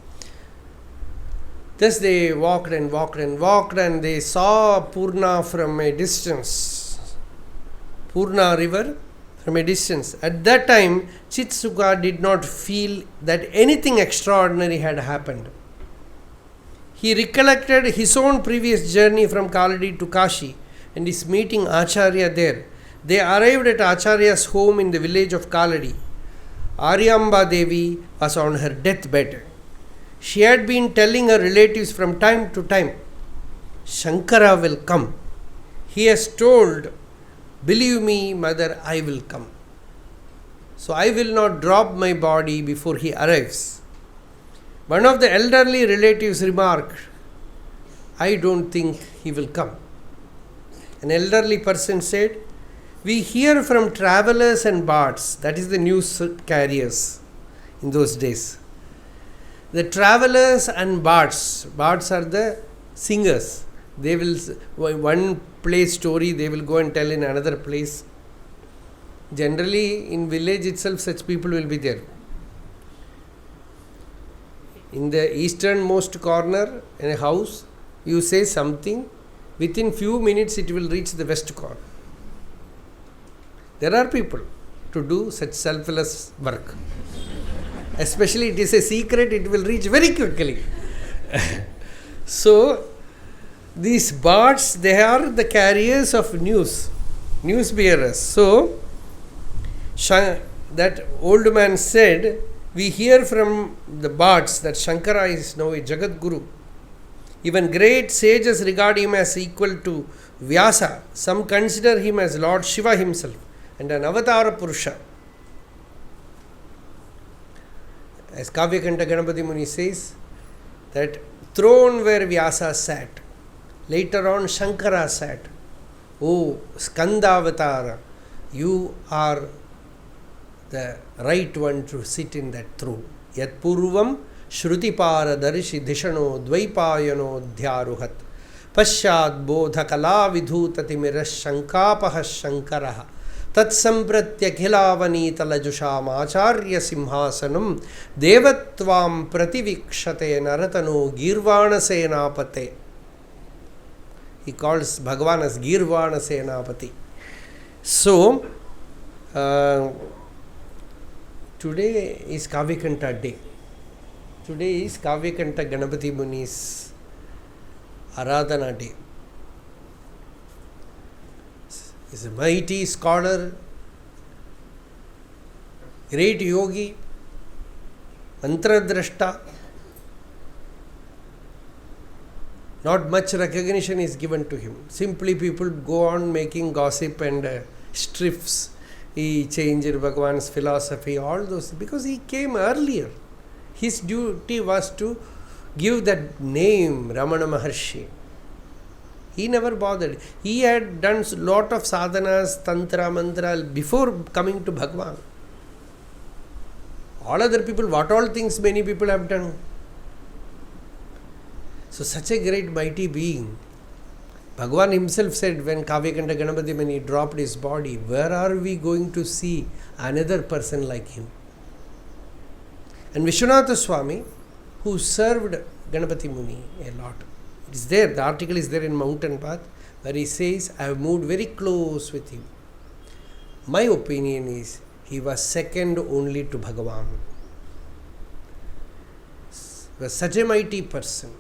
Thus they walked and walked and walked, and they saw Purna from a distance. Purna river from a distance. At that time, Chitsukha did not feel that anything extraordinary had happened. He recollected his own previous journey from Kaladi to Kashi and is meeting Acharya there. They arrived at Acharya's home in the village of Kaladi. Aryamba Devi was on her deathbed. She had been telling her relatives from time to time, Shankara will come. He has told, believe me, mother, I will come. So I will not drop my body before he arrives. One of the elderly relatives remarked, I don't think he will come. An elderly person said, we hear from travelers and bards, that is the news carriers in those days. The travelers and bards are the singers. They will, one place story they will go and tell in another place. Generally in village itself such people will be there. In the easternmost corner in a house, you say something, within few minutes it will reach the west corner. There are people to do such selfless work. Especially it is a secret, it will reach very quickly. So, these bards, they are the carriers of news bearers. So, that old man said, we hear from the bards that Shankara is now a Jagat Guru. Even great sages regard him as equal to Vyasa. Some consider him as Lord Shiva himself and an Avatara Purusha. As Kavyakanta Ganapati Muni says, that throne where Vyasa sat, later on Shankara sat. Oh, Skandavatara, you are the right one to sit in that throne. Yat purvam Shrutipara darshi dhishano dvaipayano dhyaruhat pasyad bodha kala vidhutati miras shankapahas shankaraha tat sampratya khilavani talajusham acharya simhasanam devatvam prativikshate naratano girvana senapate. He calls Bhagavan as Girvana Senapati. So, today is Kavyakanta day. Today is Kavyakanta Ganapati Muni's Aradhana day. He is a mighty scholar, great yogi, mantradrashta. Not much recognition is given to him. Simply people go on making gossip and strips. He changed Bhagavan's philosophy, all those, because he came earlier. His duty was to give that name, Ramana Maharshi. He never bothered. He had done a lot of sadhanas, tantra, mantra before coming to Bhagavan. All other people, what all things many people have done. So such a great mighty being. Bhagavan himself said when Kavyakanta Ganapati, when he dropped his body, where are we going to see another person like him? And Vishwanatha Swami, who served Ganapati Muni a lot, it is there, the article is there in Mountain Path, where he says, I have moved very close with him. My opinion is, he was second only to Bhagavan. He was such a mighty person.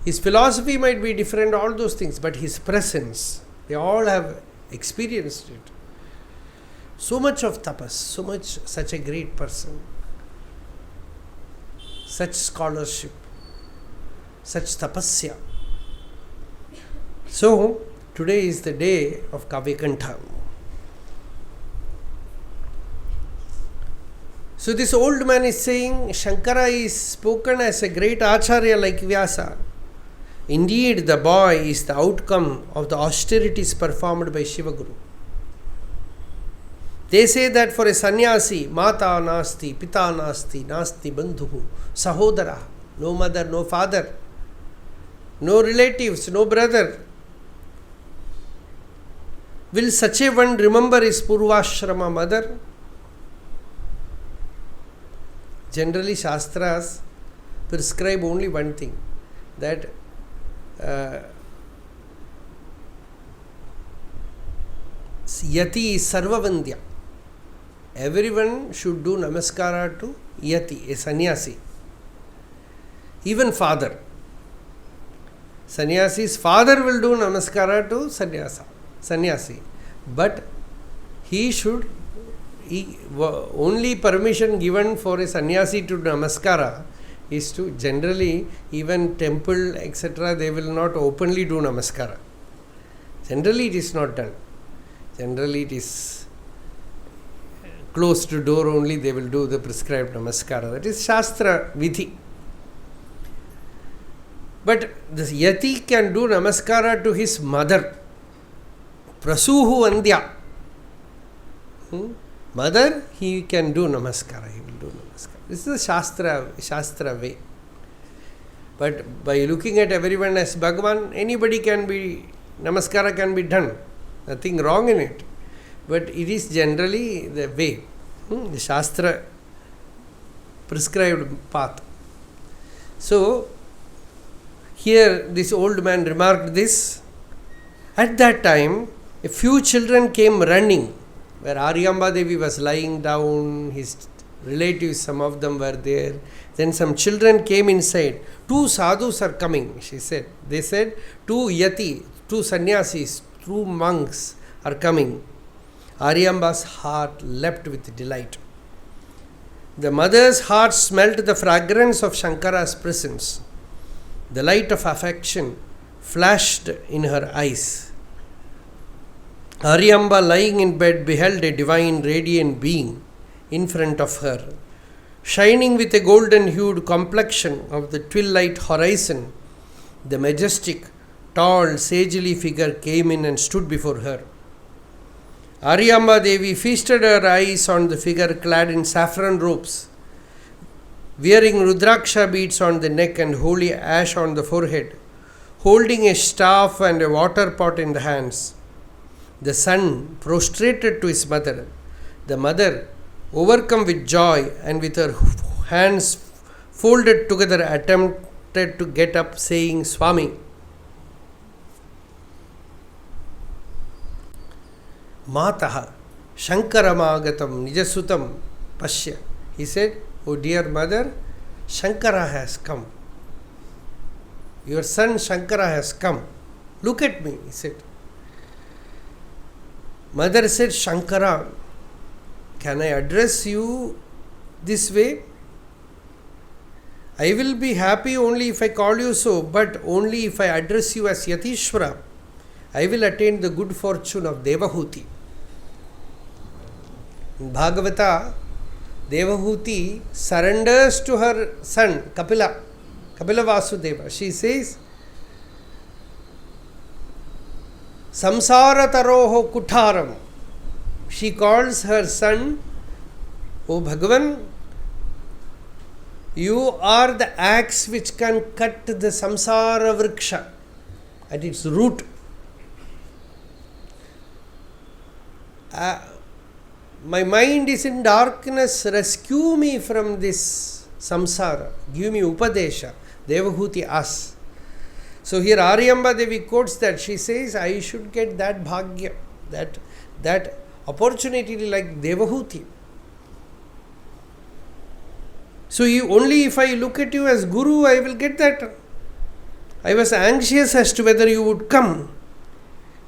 His philosophy might be different, all those things, but his presence, they all have experienced it. So much of tapas, so much, such a great person, such scholarship, such tapasya. So, today is the day of Kavyakanta. So, this old man is saying, Shankara is spoken as a great acharya like Vyasa. Indeed, the boy is the outcome of the austerities performed by Shiva Guru. They say that for a sannyasi, mata nasti, pita nasti, nasti bandhu, sahodara, no mother, no father, no relatives, no brother. Will such a one remember his purvashrama mother? Generally, Shastras prescribe only one thing, Yati is Sarvavandya. Everyone should do namaskara to Yati, a sannyasi. Even father. Sannyasi's father will do namaskara to sannyasi. But only permission given for a sannyasi to do namaskara is to generally, even temple, etc., they will not openly do namaskara. Generally it is not done. Generally it is closed door only, they will do the prescribed namaskara. That is Shastra Vidhi. But this Yati can do namaskara to his mother. Prasuhu Andya. Mother, he can do namaskara. He will do namaskara. This is the Shastra way. But by looking at everyone as Bhagavan, anybody can be, namaskara can be done. Nothing wrong in it. But it is generally the way. The Shastra prescribed path. So, here this old man remarked this. At that time, a few children came running, where Aryamba Devi was lying down, his relatives, some of them were there. Then some children came inside. 2 sadhus are coming, she said. They said, 2 yati, 2 sannyasis, 2 monks are coming. Aryamba's heart leapt with delight. The mother's heart smelt the fragrance of Shankara's presence. The light of affection flashed in her eyes. Aryamba, lying in bed, beheld a divine radiant being in front of her. Shining with a golden-hued complexion of the twilight horizon, the majestic, tall, sagely figure came in and stood before her. Aryamba Devi feasted her eyes on the figure clad in saffron robes, wearing rudraksha beads on the neck and holy ash on the forehead, holding a staff and a water pot in the hands. The son prostrated to his mother. The mother, overcome with joy and with her hands folded together, attempted to get up, saying, Swami. Mataha Shankaramagatam Nijasutam Pashya. He said, Oh dear mother, Shankara has come. Your son Shankara has come. Look at me, he said. Mother said, Shankara, can I address you this way? I will be happy only if I call you so, but only if I address you as Yatishvara. I will attain the good fortune of Devahuti. In Bhagavata, Devahuti surrenders to her son, Kapila Vasudeva. She says, Samsara taroho kutharam. She calls her son, O Bhagavan, you are the axe which can cut the samsara vriksha at its root. My mind is in darkness, rescue me from this samsara, give me upadesha. Devahuti asks. So here Aryamba Devi quotes that. She says, I should get that bhagya, that opportunity like Devahuti. So only if I look at you as Guru, I will get that. I was anxious as to whether you would come.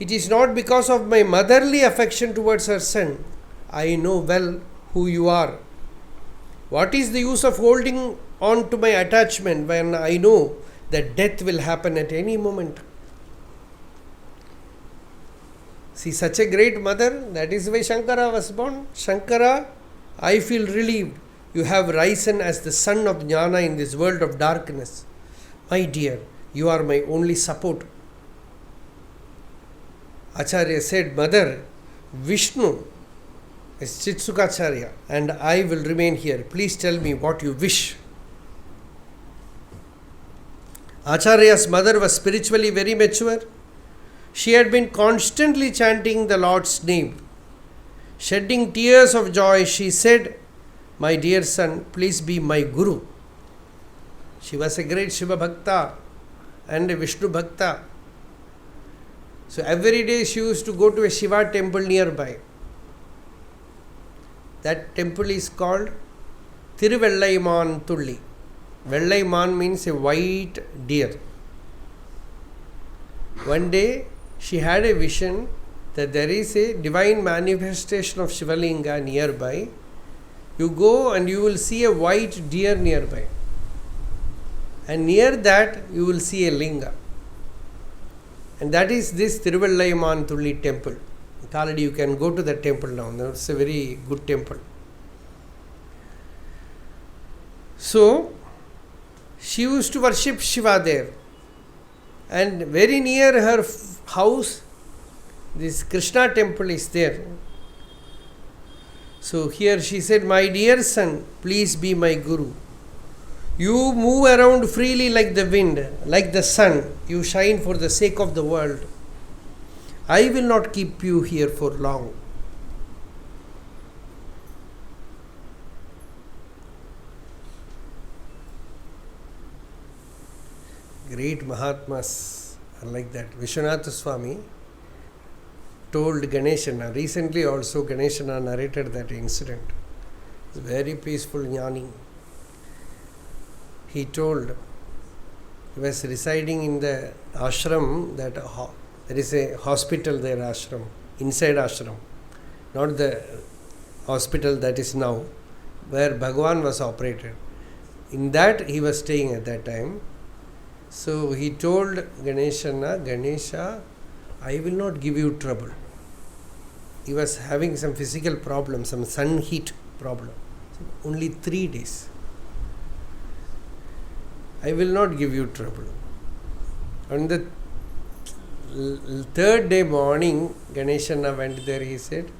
It is not because of my motherly affection towards her son. I know well who you are. What is the use of holding on to my attachment when I know that death will happen at any moment? See, such a great mother, that is why Shankara was born. Shankara, I feel relieved. You have risen as the son of Jnana in this world of darkness. My dear, you are my only support. Acharya said, Mother, Vishnu is Sankaracharya and I will remain here. Please tell me what you wish. Acharya's mother was spiritually very mature. She had been constantly chanting the Lord's name. Shedding tears of joy, she said, My dear son, please be my Guru. She was a great Shiva Bhakta and a Vishnu Bhakta. So every day she used to go to a Shiva temple nearby. That temple is called Tiruvannamalai Tulli. Vellaiman means a white deer. One day she had a vision that there is a divine manifestation of Shivalinga nearby. You go and you will see a white deer nearby. And near that you will see a linga. And that is this Tiruvannamalai Tulli temple. Kaladi, you can go to the temple now. It's a very good temple. So, she used to worship Shiva there. And very near her house, this Krishna temple is there. So here she said, "My dear son, please be my guru. You move around freely like the wind, like the sun. You shine for the sake of the world. I will not keep you here for long." Great Mahatmas are like that. Vishwanatha Swami told Ganeshana, recently also Ganeshana narrated that incident. It's very peaceful jnani. He told, he was residing in the ashram, that there is a hospital there, ashram, inside ashram, not the hospital that is now, where Bhagavan was operated. In that he was staying at that time. So he told Ganeshana, "Ganesha, I will not give you trouble." He was having some physical problem, some sun heat problem. So only 3 days. I will not give you trouble. On the third day morning, Ganeshana went there. He said,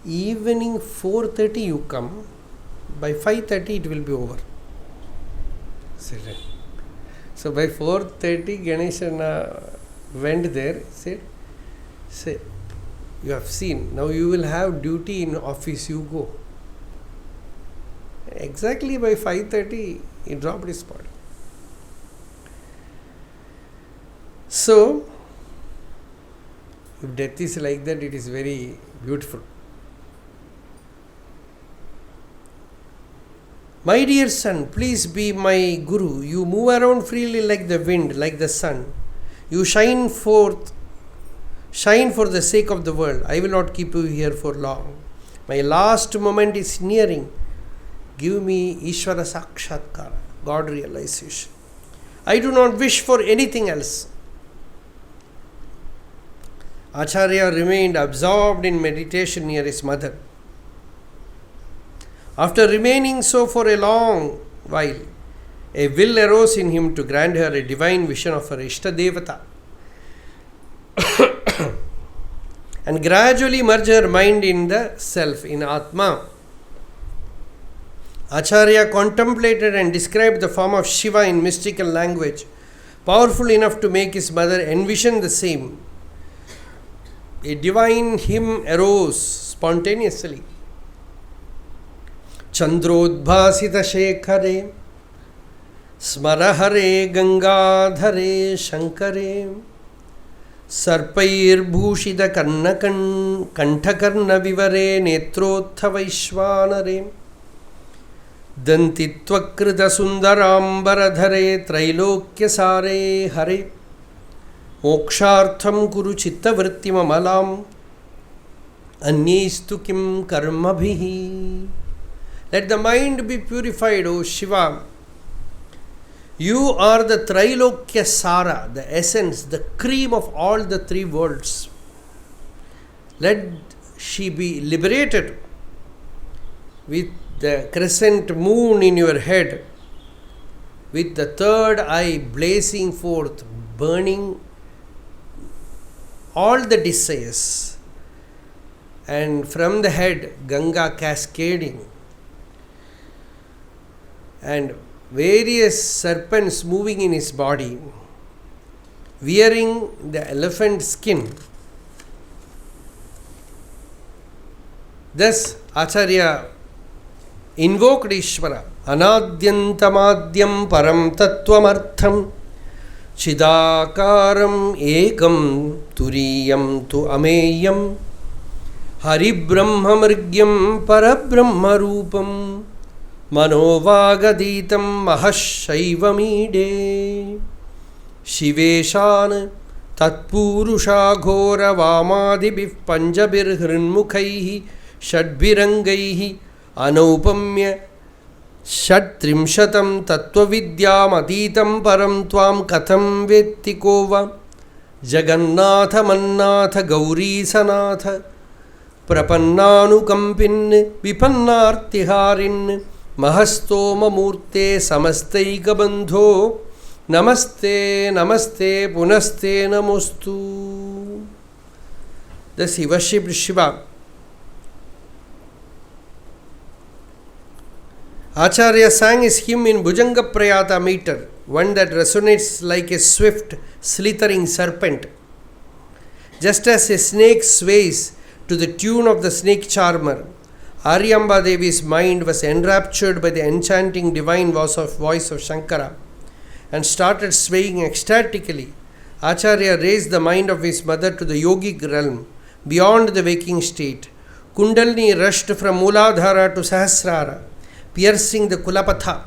"Evening 4:30 you come. By 5:30 it will be over." So by 4:30 Ganeshana went there. Said, "Say, you have seen. Now you will have duty in office. You go." Exactly by 5:30 he dropped his body. So, if death is like that, it is very beautiful. "My dear son, please be my guru. You move around freely like the wind, like the sun. You shine for the sake of the world. I will not keep you here for long. My last moment is nearing. Give me Ishvara Sakshatkara, God realization. I do not wish for anything else." Acharya remained absorbed in meditation near his mother. After remaining so for a long while, a will arose in him to grant her a divine vision of her Ishta Devata and gradually merge her mind in the self, in Atma. Acharya contemplated and described the form of Shiva in mystical language, powerful enough to make his mother envision the same. A divine hymn arose spontaneously. Chandrodbhasita shekhare Smarahare Gangadhare Shankare Sarpair Bhushida Kantakarna Vivare Netrotha Vaishvanare Dantitvakrita Sundarambaradhare Trailokya Sare Hare Mokshartham Kuru Chitta Vrittimamalam Anyestu Kim Karmabhihi. Let the mind be purified, O Shiva. You are the Trailokya Sara, the essence, the cream of all the 3 worlds. Let she be liberated with the crescent moon in your head, with the third eye blazing forth, burning all the desires, and from the head Ganga cascading, and various serpents moving in his body, wearing the elephant skin. Thus Acharya invoked Ishvara, Anadyantamadhyam param tattvamartham Chidakaram ekam turiyam tu ameyam Haribrahmamrigyam parabrahmarupam Manovagaditam mahashaivameede Shiveshan Tatpurusha ghora vamadibhih panjabir hrinmukhaihi Shadbirangaihi Anaupamya Shatrimshatam Tattvavidyam Atitam Param Tvam Katham Vettikova Jagannatha Mannatha Gauri Sanatha Prapannanukampin Vipannartiharin Mahastoma Murte Samastaika Bandho Namaste Namaste Punaste Namostu. Thus he worshipped Shiva. Acharya sang his hymn in Bhujaṅga-Prayāta meter, one that resonates like a swift, slithering serpent. Just as a snake sways to the tune of the snake charmer, Aryamba Devi's mind was enraptured by the enchanting divine voice of Shankara and started swaying ecstatically. Acharya raised the mind of his mother to the yogic realm, beyond the waking state. Kundalini rushed from Mooladhara to Sahasrara, piercing the Kulapatha.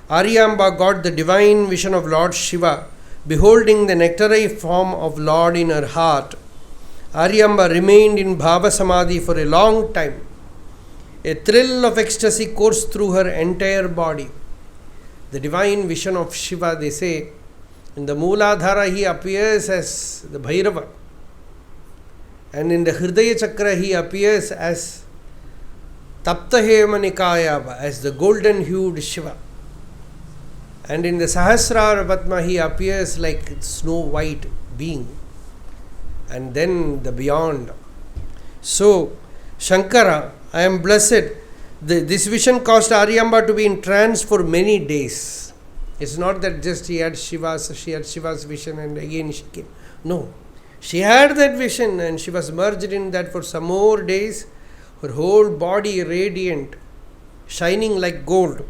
Aryamba got the divine vision of Lord Shiva, beholding the nectary form of Lord in her heart. Aryamba remained in Bhava Samadhi for a long time. A thrill of ecstasy coursed through her entire body. The divine vision of Shiva, they say, in the Mooladhara he appears as the Bhairava, and in the Hridaya Chakra he appears as Taptahema Nikaya, as the golden hued Shiva, and in the Sahasrara Padma he appears like snow white being, and then the beyond. So Shankara, I am blessed. This vision caused Aryamba to be in trance for many days. It's not that just she had Shiva's vision and again she came. No. She had that vision and she was merged in that for some more days. Her whole body radiant, shining like gold.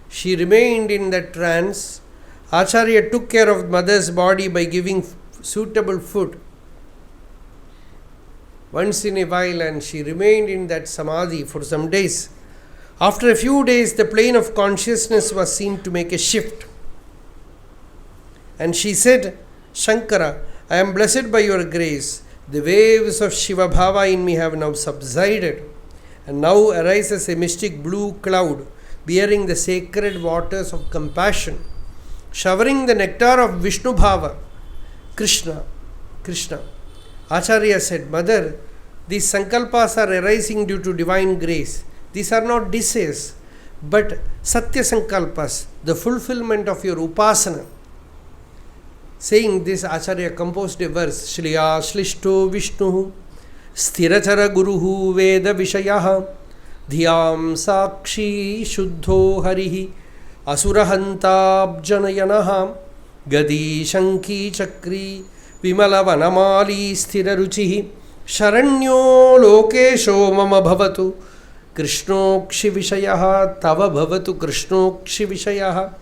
She remained in that trance. Acharya took care of mother's body by giving suitable food once in a while, and she remained in that samadhi for some days. After a few days, the plane of consciousness was seen to make a shift. And she said, Shankara, I am blessed by your grace. The waves of Shiva Bhava in me have now subsided, and now arises a mystic blue cloud bearing the sacred waters of compassion, showering the nectar of Vishnu Bhava, Krishna. Acharya said, Mother, these sankalpas are arising due to divine grace. These are not desires, but Satya Sankalpas, the fulfillment of your upasana. Saying this, Acharya composed a verse, Shriya Shlishto Vishnu Sthirachara Guruhu Veda Vishayaha Dhyam Sakshi Shuddho Harihi Asurahantabjanayanaha Gadi Shanki Chakri Vimala Vanamali Sthira Ruchihi Sharanyo Lokesho Mama Bhavatu Krishnokshi Vishayaha Tava Bhavatu Krishnokshi Vishayaha.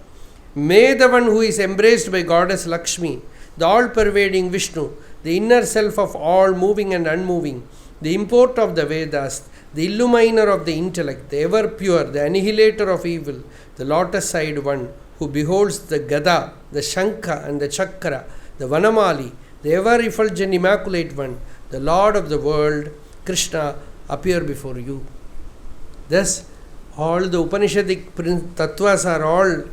May the one who is embraced by Goddess Lakshmi, the all-pervading Vishnu, the inner self of all moving and unmoving, the import of the Vedas, the illuminer of the intellect, the ever pure, the annihilator of evil, the lotus-eyed one who beholds the Gada, the Shankha and the Chakra, the Vanamali, the ever-effulgent immaculate one, the Lord of the world, Krishna, appear before you. Thus, all the Upanishadic tattvas are all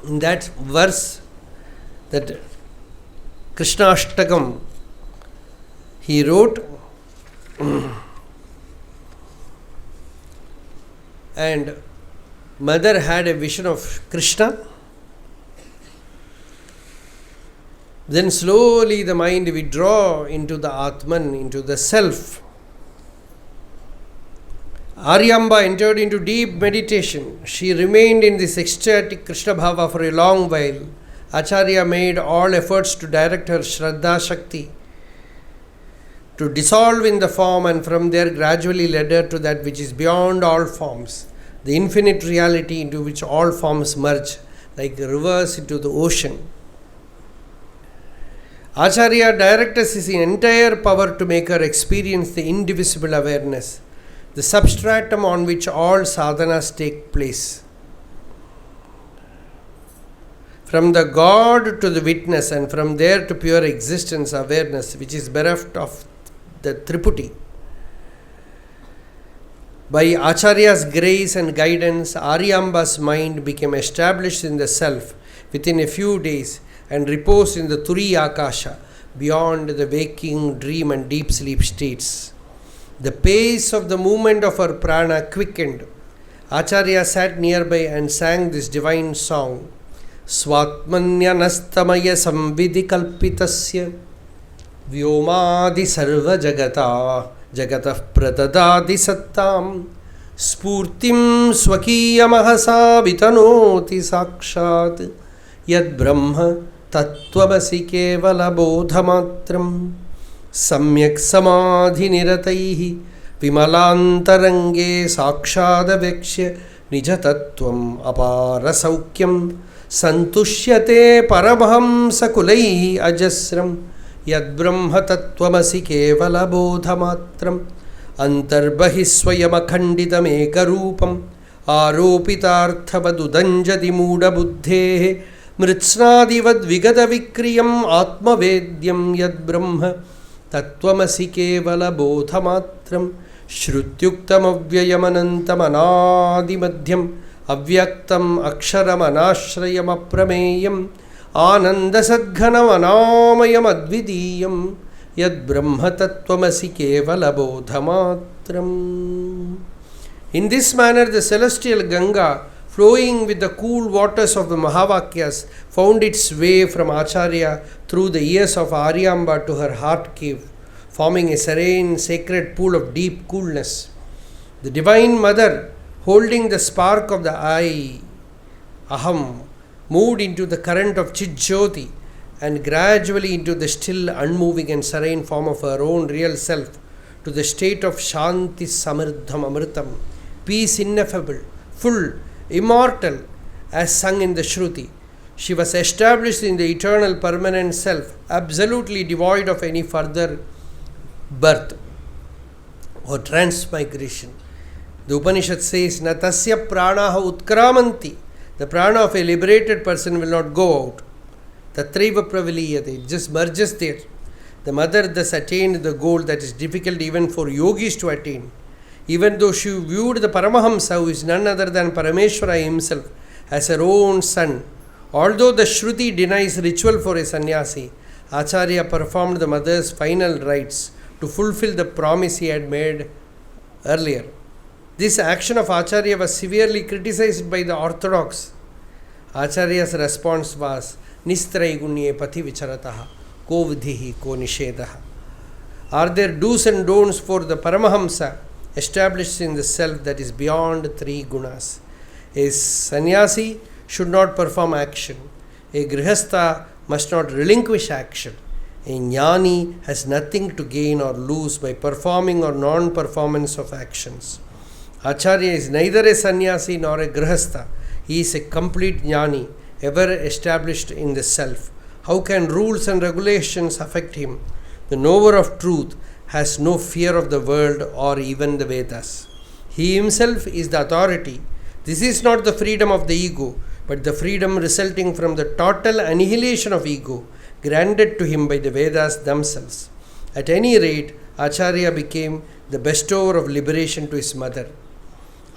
in that verse, that Krishṇāshṭakam he wrote, and mother had a vision of Krishna. Then slowly the mind withdraw into the Atman, into the self. Aryamba entered into deep meditation. She remained in this ecstatic Krishna Bhava for a long while. Acharya made all efforts to direct her Shraddha Shakti to dissolve in the form, and from there gradually led her to that which is beyond all forms, the infinite reality into which all forms merge. like rivers into the ocean. Acharya directs his entire power to make her experience the indivisible awareness, the substratum on which all sadhanas take place. From the God to the witness, and from there to pure existence awareness, which is bereft of the Triputi. By Acharya's grace and guidance, Aryamba's mind became established in the self within a few days and reposed in the Turiya Akasha, beyond the waking, dream and deep sleep states. The pace of the movement of her prana quickened. Acharya sat nearby and sang this divine song. Swatmanyanastamaya samvidhi kalpitasya vyomadi sarva jagata jagatah pradadadi sattam spurtim swakiyamahasa vitanoti sakshat yad brahma tattvamasi kevala bodhamatram samyak samadhi nirataihi vimalantarange sakshadavekshya nijatattvam apara saukyam santushyate paramahamsa kulaihi ajasram yad brahma tattvamasi kevala bodhamatram antarbahi swayam akhanditam ekarupam aropitarthavadudanjati mooda buddhehe mritsnadivad vigada vikriyam atmavedyam yad brahma tattvamasi kevala bodhamatram shrutyuktam avyayamanantam anadimadhyam avyaktam aksharam anashrayam aprameyam ananda sadghanam anamayam advidiyam yad brahma tattvamasi kevala bodhamatram. In this manner, the celestial Ganga, flowing with the cool waters of the Mahavakyas, found its way from Acharya through the ears of Aryamba to her heart cave, forming a serene, sacred pool of deep coolness. The Divine Mother, holding the spark of the I, Aham, moved into the current of Chit-Jyoti and gradually into the still, unmoving and serene form of her own real self, to the state of Shanti Samriddham Amritam, peace ineffable, full, immortal, as sung in the Shruti. She was established in the eternal permanent self, absolutely devoid of any further birth or transmigration. The Upanishad says, Na tasya pranaha utkramanti. The prana of a liberated person will not go out. Tatraiva praviliyate. It just merges there. The mother thus attained the goal that is difficult even for yogis to attain. Even though she viewed the Paramahamsa, who is none other than Parameshwara himself, as her own son, although the Shruti denies ritual for a sannyasi, Acharya performed the mother's final rites to fulfill the promise he had made earlier. This action of Acharya was severely criticized by the orthodox. Acharya's response was, Nistraigunya pati vicharataha, ko vidhihi ko nishedaha. Are there do's and don'ts for the Paramahamsa established in the self that is beyond three gunas? A sannyasi should not perform action. A grihastha must not relinquish action. A jnani has nothing to gain or lose by performing or non-performance of actions. Acharya is neither a sannyasi nor a grihastha. He is a complete jnani, ever established in the self. How can rules and regulations affect him? The knower of truth has no fear of the world or even the Vedas. He himself is the authority. This is not the freedom of the ego, but the freedom resulting from the total annihilation of ego, granted to him by the Vedas themselves. At any rate, Acharya became the bestower of liberation to his mother.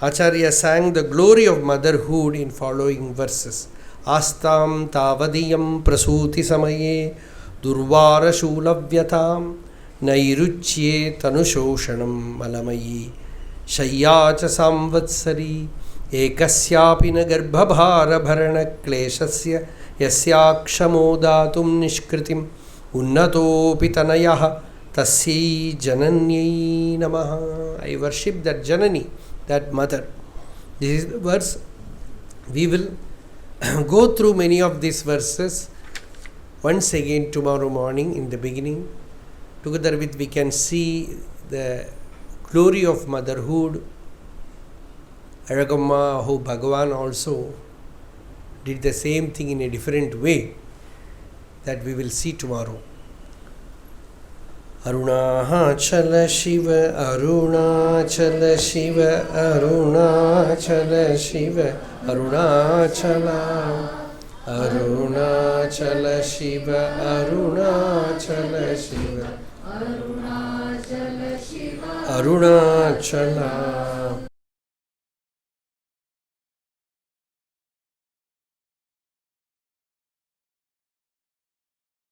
Acharya sang the glory of motherhood in following verses. Astam tavadiyam prasuti samaye durvara shulavyatam nairuchye tanushoshanam malamayi shayyacha samvatsari ekasyapi na garbhabhara bharana kleshasya yasyakshamodatum nishkritim unnatopi tanayah tasyi jananyai namaha. I worship that Janani, that mother. This is the verse. We will go through many of these verses once again tomorrow morning in the beginning. Together with we can see the glory of motherhood. Aragamma, how Bhagavan also did the same thing in a different way, that we will see tomorrow. Arunachala Shiva, Arunachala Shiva, Arunachala Shiva, Arunachala, Arunachala Shiva, Arunachala Shiva, Arunachala Shiva, Arunachala.